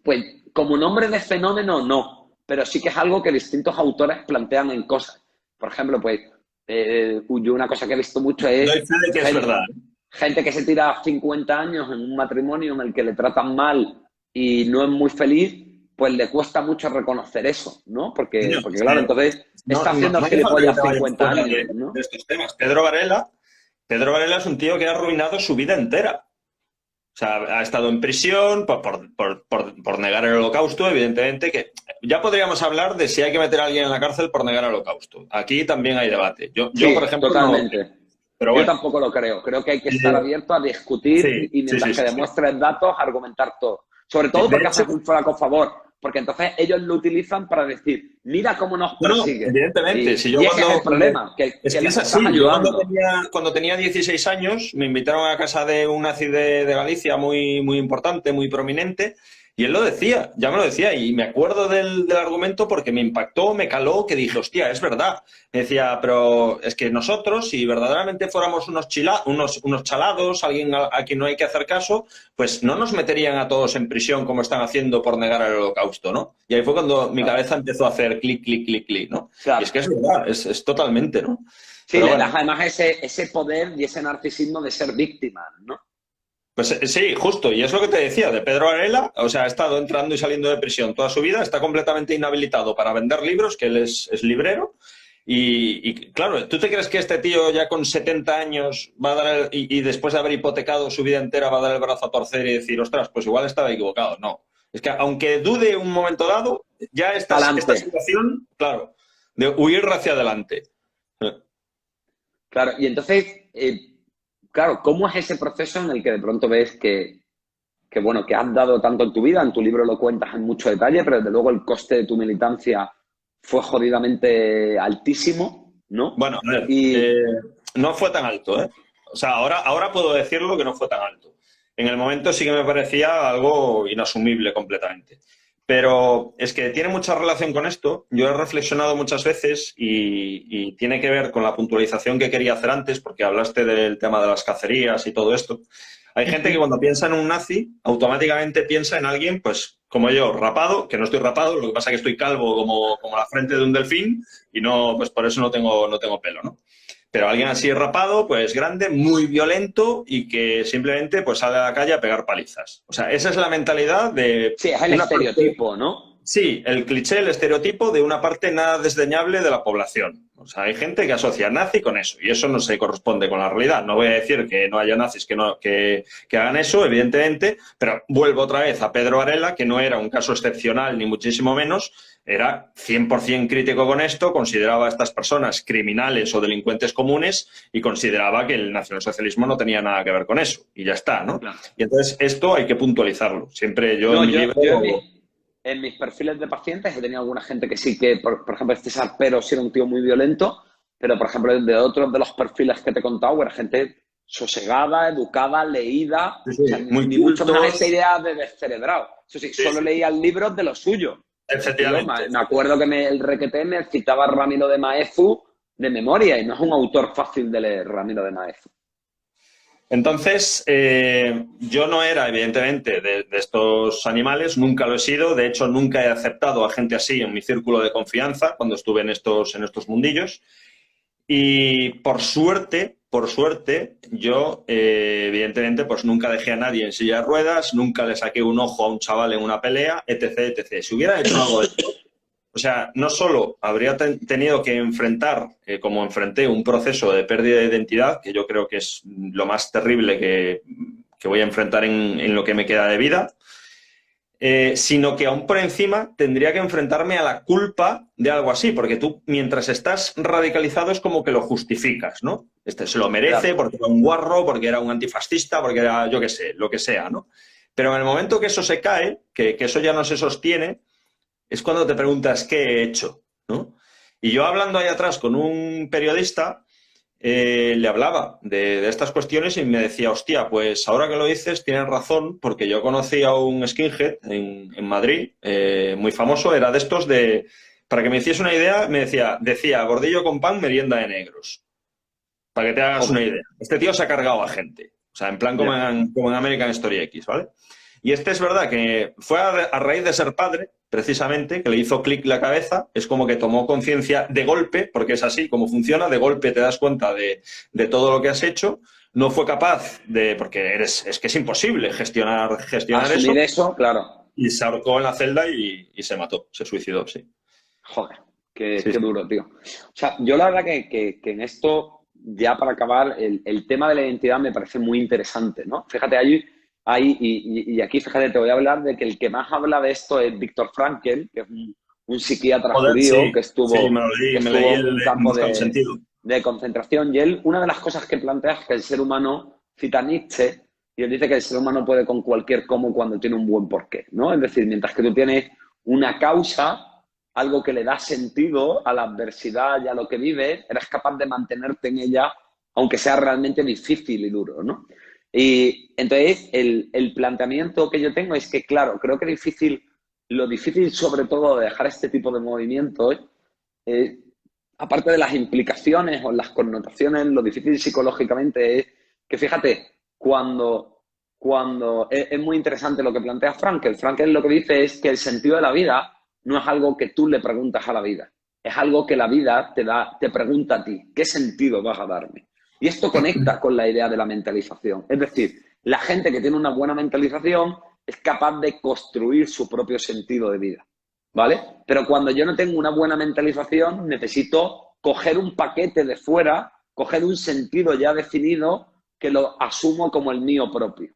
pues como nombre de fenómeno no, pero sí que es algo que distintos autores plantean en cosas. Por ejemplo, pues yo una cosa que he visto mucho es Doy fe de que es gente, verdad. gente que se tira 50 años en un matrimonio en el que le tratan mal y no es muy feliz, pues le cuesta mucho reconocer eso, ¿no? Coño, Porque es claro, que entonces está haciendo el no hace falta que gilipollas te vayas 50 fuera años, ¿no? de estos temas. Pedro Varela es un tío que ha arruinado su vida entera. O sea, ha estado en prisión por negar el holocausto, evidentemente, que ya podríamos hablar de si hay que meter a alguien en la cárcel por negar el holocausto. Aquí también hay debate. Yo por Sí, ejemplo, no lo creo. totalmente. Pero Yo bueno, tampoco lo creo. Creo que hay que estar eh, abierto a discutir sí, y sí, mientras sí, que sí, sí. demuestres datos, argumentar todo. Sobre Sí, todo de porque hecho, haces un flaco favor. Porque entonces ellos lo utilizan para decir, mira cómo nos no, no, persigue. evidentemente. Si yo Y ese es el problema, es que que les es estás así. Yo ayudando. cuando tenía 16 años, me invitaron a casa de un nazi de Galicia muy, muy importante, muy prominente, y él lo decía, ya me lo decía, y me acuerdo del argumento porque me impactó, me caló, que dije, hostia, es verdad. Me decía, pero es que nosotros, si verdaderamente fuéramos unos chalados, alguien a quien no hay que hacer caso, pues no nos meterían a todos en prisión como están haciendo por negar el holocausto, ¿no? Y ahí fue cuando mi Claro. cabeza empezó a hacer clic, clic, clic, clic, ¿no? Y es Claro. que es verdad, es totalmente, ¿no? Sí, Pero le das bueno, además ese poder y ese narcisismo de ser víctima, ¿no? pues sí, justo, y es lo que te decía, de Pedro Varela, o sea, ha estado entrando y saliendo de prisión toda su vida, está completamente inhabilitado para vender libros, que él es librero, claro, ¿tú te crees que este tío ya con 70 años va a dar y después de haber hipotecado su vida entera va a dar el brazo a torcer y decir, ostras, pues igual estaba equivocado? No. Es que aunque dude un momento dado, ya esta Talante. situación, claro, de huir hacia adelante. Claro, y entonces, claro, ¿cómo es ese proceso en el que de pronto ves bueno, que has dado tanto en tu vida, en tu libro lo cuentas en mucho detalle, pero desde luego el coste de tu militancia fue jodidamente altísimo, ¿no? Bueno, a ver, Y no fue tan alto, ¿eh? O sea, ahora puedo decirlo que no fue tan alto. En el momento sí que me parecía algo inasumible completamente. Pero es que tiene mucha relación con esto. Yo he reflexionado muchas veces y tiene que ver con la puntualización que quería hacer antes, porque hablaste del tema de las cacerías y todo esto. Hay gente que cuando piensa en un nazi, automáticamente piensa en alguien, pues como yo, rapado, que no estoy rapado, lo que pasa es que estoy calvo como la frente de un delfín y no, pues por eso no tengo pelo, ¿no? Pero alguien así rapado, pues grande, muy violento y que simplemente pues sale a la calle a pegar palizas. O sea, esa es la mentalidad de sí, es el una parte. estereotipo, ¿no? Sí, el cliché, el estereotipo de una parte nada desdeñable de la población. O sea, hay gente que asocia nazi con eso y eso no se corresponde con la realidad. No voy a decir que no haya nazis que hagan eso, evidentemente, pero vuelvo otra vez a Pedro Varela, que no era un caso excepcional ni muchísimo menos, era 100% crítico con esto, consideraba a estas personas criminales o delincuentes comunes y consideraba que el nacionalsocialismo no tenía nada que ver con eso. Y ya está, ¿no? Claro. Y entonces esto hay que puntualizarlo. Siempre yo No, en mi libro. yo en mis perfiles de pacientes he tenido alguna gente que sí que, por ejemplo, este Sarpero sí era un tío muy violento, pero por ejemplo, de otros de los perfiles que te he contado, era gente sosegada, educada, leída, Sí, o sea, sí, muy ni mucho menos esa cultos. idea de descerebrado. Eso sí, Sí, solo sí, leían libros de lo suyo. El tío, efectivamente. me acuerdo que el Requeté me citaba a Ramiro de Maeztu de memoria y no es un autor fácil de leer, Ramiro de Maeztu. Entonces, yo no era, evidentemente, de estos animales, nunca lo he sido. De hecho, nunca he aceptado a gente así en mi círculo de confianza cuando estuve en estos mundillos. Y por suerte, yo, evidentemente, pues nunca dejé a nadie en silla de ruedas, nunca le saqué un ojo a un chaval en una pelea, etc, etc. Si hubiera hecho algo de esto, o sea, no solo habría tenido que enfrentar, como enfrenté, un proceso de pérdida de identidad, que yo creo que es lo más terrible que voy a enfrentar en lo que me queda de vida, sino que aún por encima tendría que enfrentarme a la culpa de algo así, porque tú mientras estás radicalizado es como que lo justificas, ¿no? Este se lo merece Claro. porque era un guarro, porque era un antifascista, porque era, yo qué sé, lo que sea, ¿no? Pero en el momento que eso se cae, que eso ya no se sostiene, es cuando te preguntas qué he hecho, ¿no? Y yo hablando ahí atrás con un periodista, le hablaba de estas cuestiones y me decía, hostia, pues ahora que lo dices tienes razón, porque yo conocí a un skinhead en Madrid, muy famoso, era de estos para que me hiciese una idea, decía gordillo con pan, merienda de negros, para que te hagas una Joder. idea. Este tío se ha cargado a gente, o sea, en plan Ya. como en American Story X, ¿vale? Y este es verdad que fue a raíz de ser padre, precisamente, que le hizo clic la cabeza. Es como que tomó conciencia de golpe, porque es así como funciona, de golpe te das cuenta de todo lo que has hecho. No fue capaz de, porque es que es imposible gestionar eso. Asumir eso, claro. Y se ahorcó en la celda y se mató, se suicidó, sí. Joder, qué Sí, sí. duro, tío. O sea, yo la verdad que en esto, ya para acabar, el tema de la identidad me parece muy interesante, ¿no? Fíjate, y aquí, fíjate, te voy a hablar de que el que más habla de esto es Viktor Frankl, que es un psiquiatra Joder, judío sí, que estuvo, sí, me leí en un el campo Busca un sentido. de concentración. Y él, una de las cosas que plantea es que el ser humano, cita a Nietzsche, y él dice que el ser humano puede con cualquier cómo cuando tiene un buen porqué, ¿no? Es decir, mientras que tú tienes una causa, algo que le da sentido a la adversidad y a lo que vives, eres capaz de mantenerte en ella, aunque sea realmente difícil y duro, ¿no? Y entonces el planteamiento que yo tengo es que, claro, creo que lo difícil sobre todo de dejar este tipo de movimientos, eh, aparte de las implicaciones o las connotaciones, lo difícil psicológicamente es que, fíjate, cuando es muy interesante lo que plantea Frankel. Frankel lo que dice es que el sentido de la vida no es algo que tú le preguntas a la vida, es algo que la vida te pregunta a ti, ¿qué sentido vas a darme? Y esto conecta con la idea de la mentalización. Es decir, la gente que tiene una buena mentalización es capaz de construir su propio sentido de vida, ¿vale? Pero cuando yo no tengo una buena mentalización, necesito coger un paquete de fuera, coger un sentido ya definido que lo asumo como el mío propio,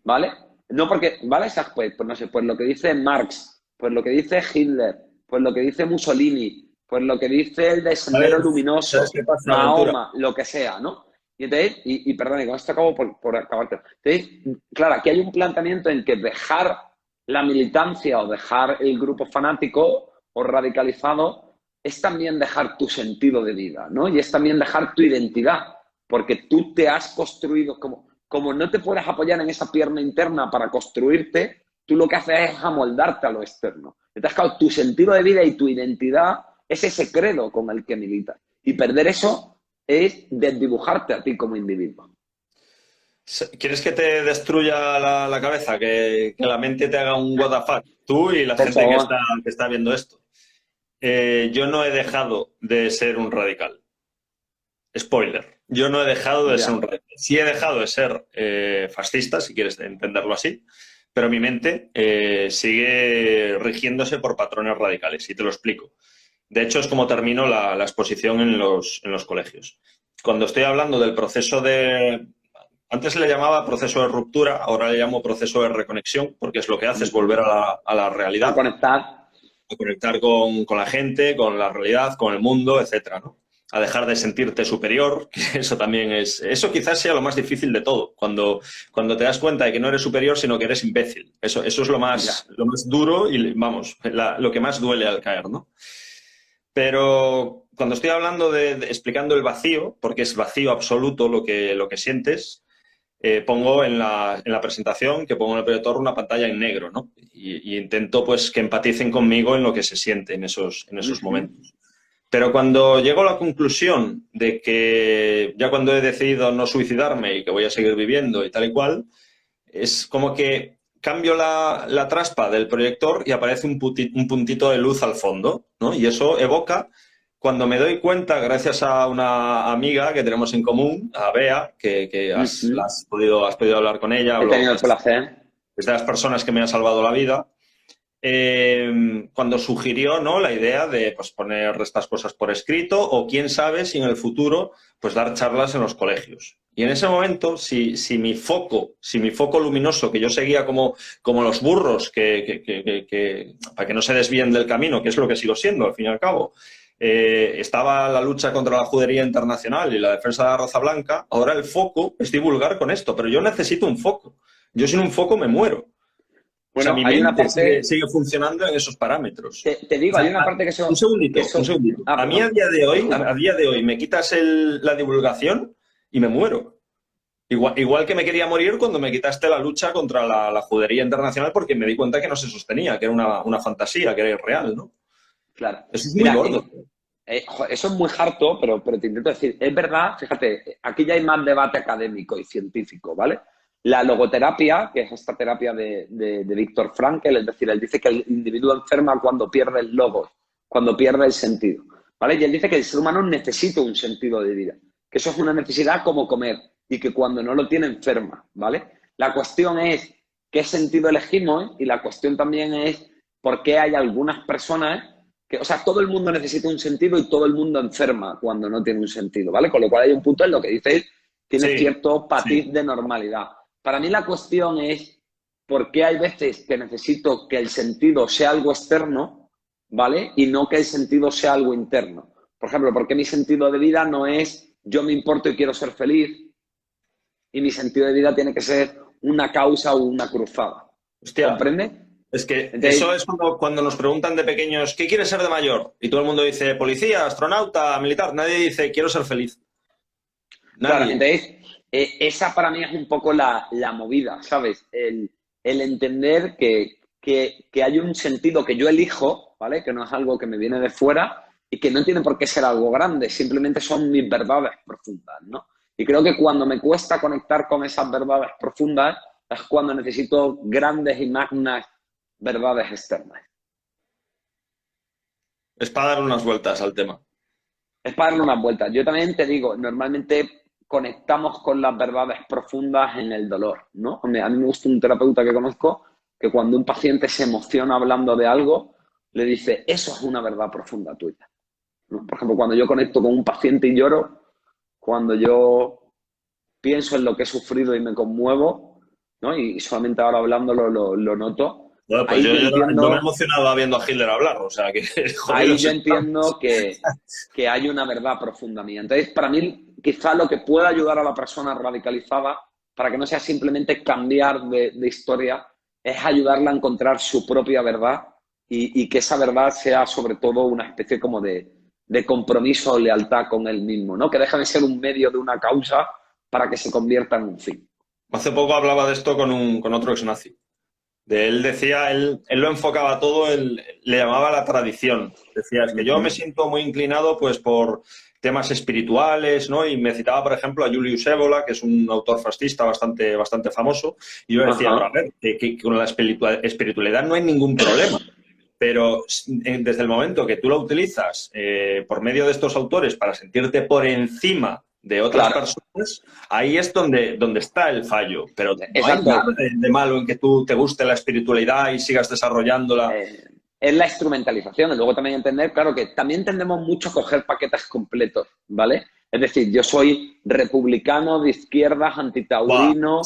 ¿vale? No porque, ¿vale? Pues no sé, pues lo que dice Marx, pues lo que dice Hitler, pues lo que dice Mussolini, pues lo que dice el de Sendero ¿Sabes Luminoso, qué pasa, Ventura? Mahoma, lo que sea, ¿no? Y entonces, perdón, y con esto acabo por acabarte. Entonces, claro, aquí hay un planteamiento en que dejar la militancia o dejar el grupo fanático o radicalizado es también dejar tu sentido de vida, ¿no? Y es también dejar tu identidad, porque tú te has construido, como no te puedes apoyar en esa pierna interna para construirte, tú lo que haces es amoldarte a lo externo. Entonces, claro, tu sentido de vida y tu identidad es ese credo con el que militas. Y perder eso es desdibujarte a ti como individuo. ¿Quieres que te destruya la cabeza? Que la mente te haga un what the fuck? Tú y la Por gente favor. que está viendo esto. Yo no he dejado de ser un radical. Spoiler. Yo no he dejado de ser un Ya. radical. Sí he dejado de ser fascista, si quieres entenderlo así, pero mi mente sigue rigiéndose por patrones radicales. Y te lo explico. De hecho, es como termino la exposición en los colegios. Cuando estoy hablando del proceso de... Antes le llamaba proceso de ruptura, ahora le llamo proceso de reconexión, porque es lo que hace, es volver a la A realidad, conectar. a conectar con la gente, con la realidad, con el mundo, etcétera, ¿no? A dejar de sentirte superior, que eso también es... Eso quizás sea lo más difícil de todo, cuando te das cuenta de que no eres superior, sino que eres imbécil. Eso es lo Ya. más duro y, vamos, lo que más duele al caer, ¿no? Pero cuando estoy hablando explicando el vacío, porque es vacío absoluto lo que sientes, pongo en la presentación, que pongo en el proyector una pantalla en negro, ¿no? Y intento pues que empaticen conmigo en lo que se siente en esos momentos. Pero cuando llego a la conclusión de que ya cuando he decidido no suicidarme y que voy a seguir viviendo y tal y cual, es como que cambio la traspa del proyector y aparece un puntito de luz al fondo, ¿no? Y eso evoca, cuando me doy cuenta, gracias a una amiga que tenemos en común, a Bea, que has podido hablar con ella, He tenido el placer. es de las personas que me han salvado la vida, cuando sugirió, ¿no?, la idea de pues, poner estas cosas por escrito o quién sabe si en el futuro pues dar charlas en los colegios. Y en ese momento, si mi foco luminoso, que yo seguía como los burros, para que no se desvíen del camino, que es lo que sigo siendo al fin y al cabo, estaba la lucha contra la judería internacional y la defensa de la raza blanca, ahora el foco es divulgar con esto, pero yo necesito un foco. Yo sin un foco me muero. O sea, Bueno, mi hay una mente parte, sigue funcionando en esos parámetros. te O digo, sea, hay una parte que eso... un segundito. A mí perdón. a día de hoy me quitas la divulgación y me muero. Igual que me quería morir cuando me quitaste la lucha contra la judería internacional porque me di cuenta que no se sostenía, que era una fantasía, que era irreal, ¿no? Claro. Eso es muy Mira, gordo. eso es muy harto, pero te intento decir, es verdad, fíjate, aquí ya hay más debate académico y científico, ¿vale? La logoterapia, que es esta terapia de Viktor Frankl, es decir, él dice que el individuo enferma cuando pierde el logos, cuando pierde el sentido, ¿vale? Y él dice que el ser humano necesita un sentido de vida, que eso es una necesidad como comer y que cuando no lo tiene enferma, ¿vale? La cuestión es qué sentido elegimos y la cuestión también es por qué hay algunas personas que, o sea, todo el mundo necesita un sentido y todo el mundo enferma cuando no tiene un sentido, ¿vale? Con lo cual hay un punto en lo que dices, tiene Sí, cierto sí. patiz de normalidad. Para mí la cuestión es por qué hay veces que necesito que el sentido sea algo externo, ¿vale? Y no que el sentido sea algo interno. Por ejemplo, ¿por qué mi sentido de vida no es yo me importo y quiero ser feliz? Y mi sentido de vida tiene que ser una causa o una cruzada. Hostia, ¿Comprende? es que eso Entonces, es cuando nos preguntan de pequeños, ¿qué quieres ser de mayor? Y todo el mundo dice, policía, astronauta, militar. Nadie dice, quiero ser feliz. claro, Nadie. entonces, esa para mí es un poco la movida, ¿sabes? El entender que hay un sentido que yo elijo, ¿vale? Que no es algo que me viene de fuera y que no tiene por qué ser algo grande, simplemente son mis verdades profundas, ¿no? Y creo que cuando me cuesta conectar con esas verdades profundas es cuando necesito grandes y magnas verdades externas. Es para dar unas vueltas al tema. Es para darle unas vueltas. Yo también te digo, normalmente conectamos con las verdades profundas en el dolor, ¿no? A mí me gusta un terapeuta que conozco que cuando un paciente se emociona hablando de algo, le dice, eso es una verdad profunda tuya, ¿no? Por ejemplo, cuando yo conecto con un paciente y lloro, cuando yo pienso en lo que he sufrido y me conmuevo, ¿no? Y solamente ahora hablándolo lo noto, Bueno, pues ahí yo yo me he entiendo emocionado viendo a Hitler hablar, o sea que ahí jodidos yo estamos. entiendo que hay una verdad profunda mía. Entonces, para mí, quizá lo que pueda ayudar a la persona radicalizada, para que no sea simplemente cambiar de historia, es ayudarla a encontrar su propia verdad y que esa verdad sea sobre todo una especie como de compromiso o lealtad con él mismo, ¿no? Que deja de ser un medio de una causa para que se convierta en un fin. Hace poco hablaba de esto con otro ex nazi. De él decía, él lo enfocaba todo, él le llamaba la tradición. Decía, es que yo me Uh-huh. siento muy inclinado pues por temas espirituales, ¿no? Y me citaba, por ejemplo, a Julius Evola, que es un autor fascista bastante famoso, y yo decía, pero a Ajá. ver, que con la espiritualidad no hay ningún problema. Pero desde el momento que tú lo utilizas por medio de estos autores para sentirte por encima de otras Claro. personas, ahí es donde está el fallo. Pero no hay nada Exacto. de malo en que tú te guste la espiritualidad y sigas desarrollándola. eh, es la instrumentalización. Y luego también entender, claro, que también tendemos mucho a coger paquetes completos, ¿vale? Es decir, yo soy republicano, de izquierdas, Buah, antitaurino,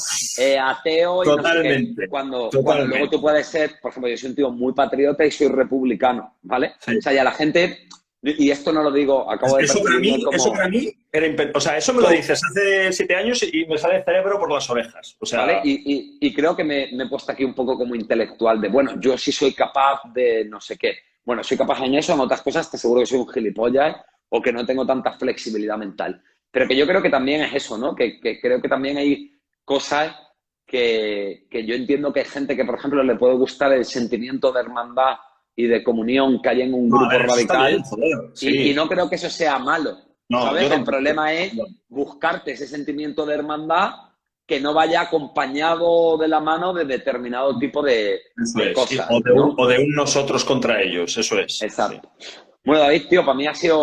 ateo y no sé qué. totalmente, Cuando luego tú totalmente. puedes ser, por ejemplo, yo soy un tío muy patriota y soy republicano, ¿vale? O Sí. sea, ya la gente, y esto no lo digo, acabo de percibirme Eso para como, mí era o sea, eso me lo to- dices hace 7 años y me sale el cerebro por las orejas. O ¿vale? sea, Y creo que me he puesto aquí un poco como intelectual de, bueno, yo sí soy capaz de no sé qué. Bueno, soy capaz en eso, en otras cosas te aseguro que soy un gilipollas o que no tengo tanta flexibilidad mental. Pero que yo creo que también es eso, ¿no? Que creo que también hay cosas que yo entiendo que hay gente que, por ejemplo, le puede gustar el sentimiento de hermandad y de comunión que hay en un no, a grupo ver, eso está bien, radical joder, y sí. no creo que eso sea malo, No, yo ¿sabes? El tampoco. problema es buscarte ese sentimiento de hermandad que no vaya acompañado de la mano de determinado tipo Eso de es. cosas, ¿no? O de un nosotros contra ellos, eso es. Sí. Exacto. Bueno, David, tío, para mí ha sido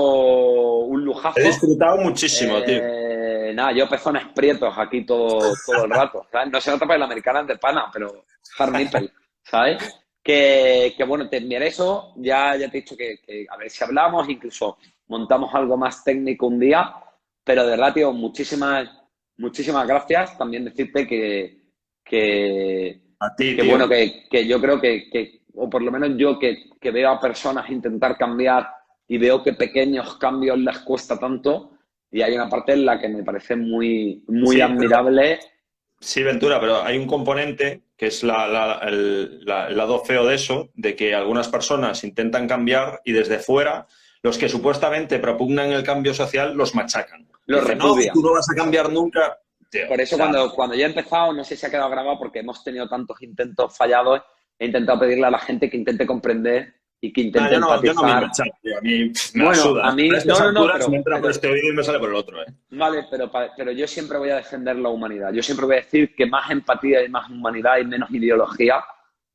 un He lujazo. disfrutado muchísimo, tío. Nada, yo pezones prietos aquí todo el rato, ¿sabes? No se nota para el americano de pana, pero hard nipple, ¿sabes? Bueno, te enviaré eso, ya te he dicho que a ver si hablamos, incluso montamos algo más técnico un día, pero de verdad, tío, muchísimas gracias. También decirte que, A ti, que tío. bueno, que yo creo o por lo menos yo que veo a personas intentar cambiar y veo que pequeños cambios les cuesta tanto, y hay una parte en la que me parece muy Sí, pero admirable. sí, Ventura, pero hay un componente que es el lado feo de eso, de que algunas personas intentan cambiar y desde fuera los que supuestamente propugnan el cambio social los machacan. Lo Dicen, no, tú repudian. no vas a cambiar Exacto. nunca. Tío, Por o eso sea, cuando yo he empezado, no sé si ha quedado grabado porque hemos tenido tantos intentos fallados, he intentado pedirle a la gente que intente comprender y que Ah, intente yo no miro empatizar. el chat, tío. A mí me la Bueno, suda. a mí, A estas no, alturas me entra por pero este oído y me sale por el otro, ¿eh? vale, pero yo siempre voy a defender la humanidad. Yo siempre voy a decir que más empatía y más humanidad y menos ideología,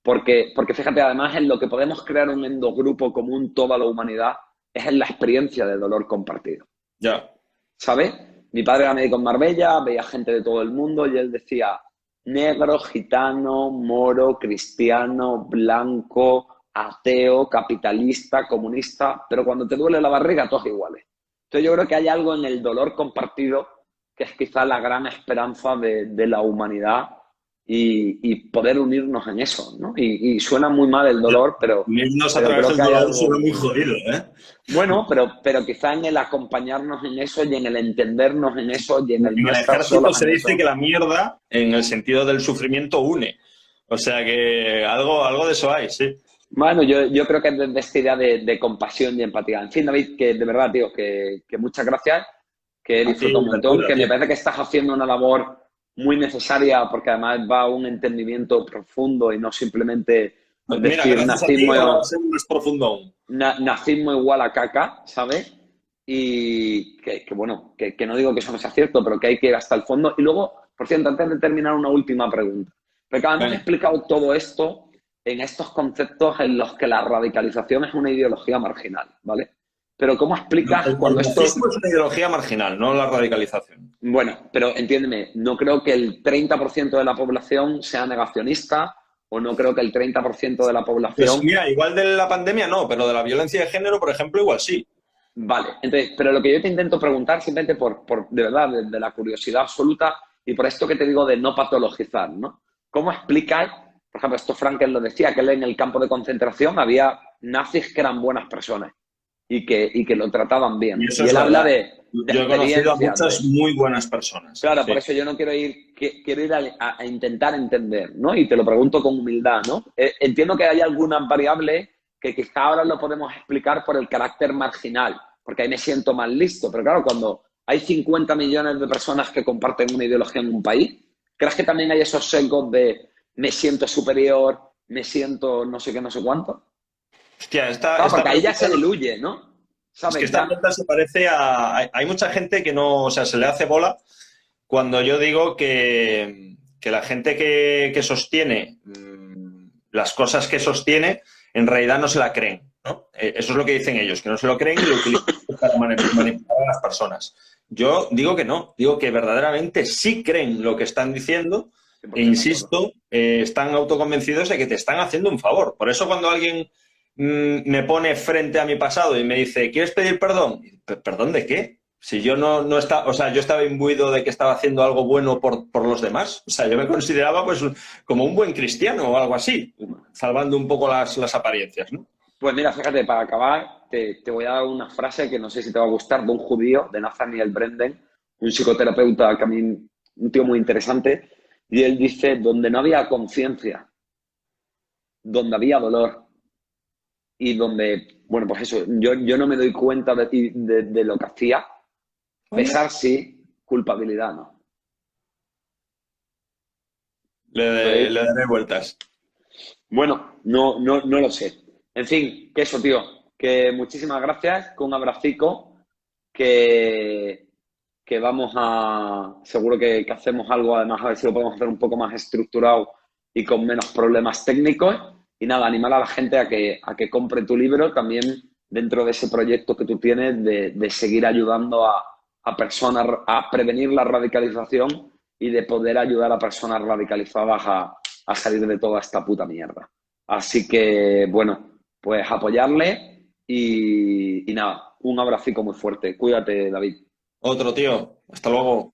porque fíjate, además en lo que podemos crear un endogrupo común toda la humanidad es en la experiencia de dolor compartido. Ya. ¿Sabes? Mi padre era médico en Marbella, veía gente de todo el mundo y él decía negro, gitano, moro, cristiano, blanco, ateo, capitalista, comunista, pero cuando te duele la barriga todos iguales. Entonces yo creo que hay algo en el dolor compartido que es quizá la gran esperanza de la humanidad y poder unirnos en eso, ¿no? Y suena muy mal el Ya. dolor, Unirnos a pero través creo del que hay dolor algo suena muy muy... jodido, ¿eh? Bueno, pero quizá en el acompañarnos en eso y en el entendernos en eso y en el En no el estar ejército solos se en dice que eso. la mierda, en el sentido del sufrimiento, une. O sea que algo de eso hay, sí. Bueno, yo creo que es desde esta idea de compasión y empatía. En fin, David, que de verdad, tío, que muchas gracias, que he A ti, disfrutado un montón, Ventura, que me tío. parece que estás haciendo una labor muy necesaria porque además va a un entendimiento profundo y no simplemente Pues mira, decir gracias a ti ahora va a ser más profundo aún. nazismo igual a caca, ¿sabes? Y que bueno, que no digo que eso no sea cierto, pero que hay que ir hasta el fondo. Y luego, por cierto, antes de terminar, una última pregunta. Porque hemos Venga. explicado todo esto en estos conceptos en los que la radicalización es una ideología marginal, ¿vale? Pero ¿cómo explicas El cuando nazismo esto... es una ideología marginal, no la radicalización. Bueno, pero entiéndeme, no creo que el 30% de la población sea negacionista o no creo que el 30% de la Pues población... mira, igual de la pandemia no, pero de la violencia de género, por ejemplo, igual sí. Vale, entonces, pero lo que yo te intento preguntar, simplemente de verdad, de la curiosidad absoluta y por esto que te digo de no patologizar, ¿no? ¿Cómo explicas, por ejemplo, esto Frankel lo decía, que él en el campo de concentración había nazis que eran buenas personas y que lo trataban Y bien? eso Y es él habla verdad. de Yo he conocido a experiencias, muchas de... muy buenas personas. Claro, por Sí. eso yo no quiero ir, quiero ir a intentar entender, ¿no? Y te lo pregunto con humildad, ¿no? Entiendo que hay algunas variables que quizá ahora lo podemos explicar por el carácter marginal, porque ahí me siento más listo. Pero claro, cuando hay 50 millones de personas que comparten una ideología en un país, ¿crees que también hay esos sesgos de me siento superior, me siento no sé qué, no sé cuánto? Hostia, Claro, esta porque ahí ya pregunta, se diluye, ¿no? es que ¿Sabes? esta Ya... pregunta se parece a... Hay mucha gente que no, o sea, se le hace bola cuando yo digo que la gente que sostiene las cosas que sostiene, en realidad no se la creen, ¿no? Eso es lo que dicen ellos, que no se lo creen y lo utilizan para manipular a las personas. Yo digo que no, digo que verdaderamente sí creen lo que están diciendo e 100% de acuerdo. insisto, están autoconvencidos de que te están haciendo un favor. Por eso cuando alguien me pone frente a mi pasado y me dice, ¿quieres pedir perdón? ¿Perdón de qué? Si yo no estaba, o sea, yo estaba imbuido de que estaba haciendo algo bueno por los demás. O sea, yo me consideraba pues como un buen cristiano o algo así, salvando un poco las apariencias, ¿no? Pues mira, fíjate, para acabar, te voy a dar una frase que no sé si te va a gustar, de un judío, de Nathaniel Branden, un psicoterapeuta que a mí, un tío muy interesante, y él dice, donde no había conciencia, donde había dolor, y donde, bueno, pues eso, yo no me doy cuenta de lo que hacía, Anda. pesar sí, culpabilidad no. Le Entonces, daré vueltas. bueno, no lo sé. En fin, que eso, tío, que muchísimas gracias, que un abracico, que, que vamos a, seguro que hacemos algo, además a ver si lo podemos hacer un poco más estructurado y con menos problemas técnicos. Y nada, animar a la gente a que compre tu libro también dentro de ese proyecto que tú tienes de seguir ayudando a personas a prevenir la radicalización y de poder ayudar a personas radicalizadas a salir de toda esta puta mierda. Así que, bueno, pues apoyarle y nada, un abracico muy fuerte. Cuídate, David. Otro tío. Hasta luego.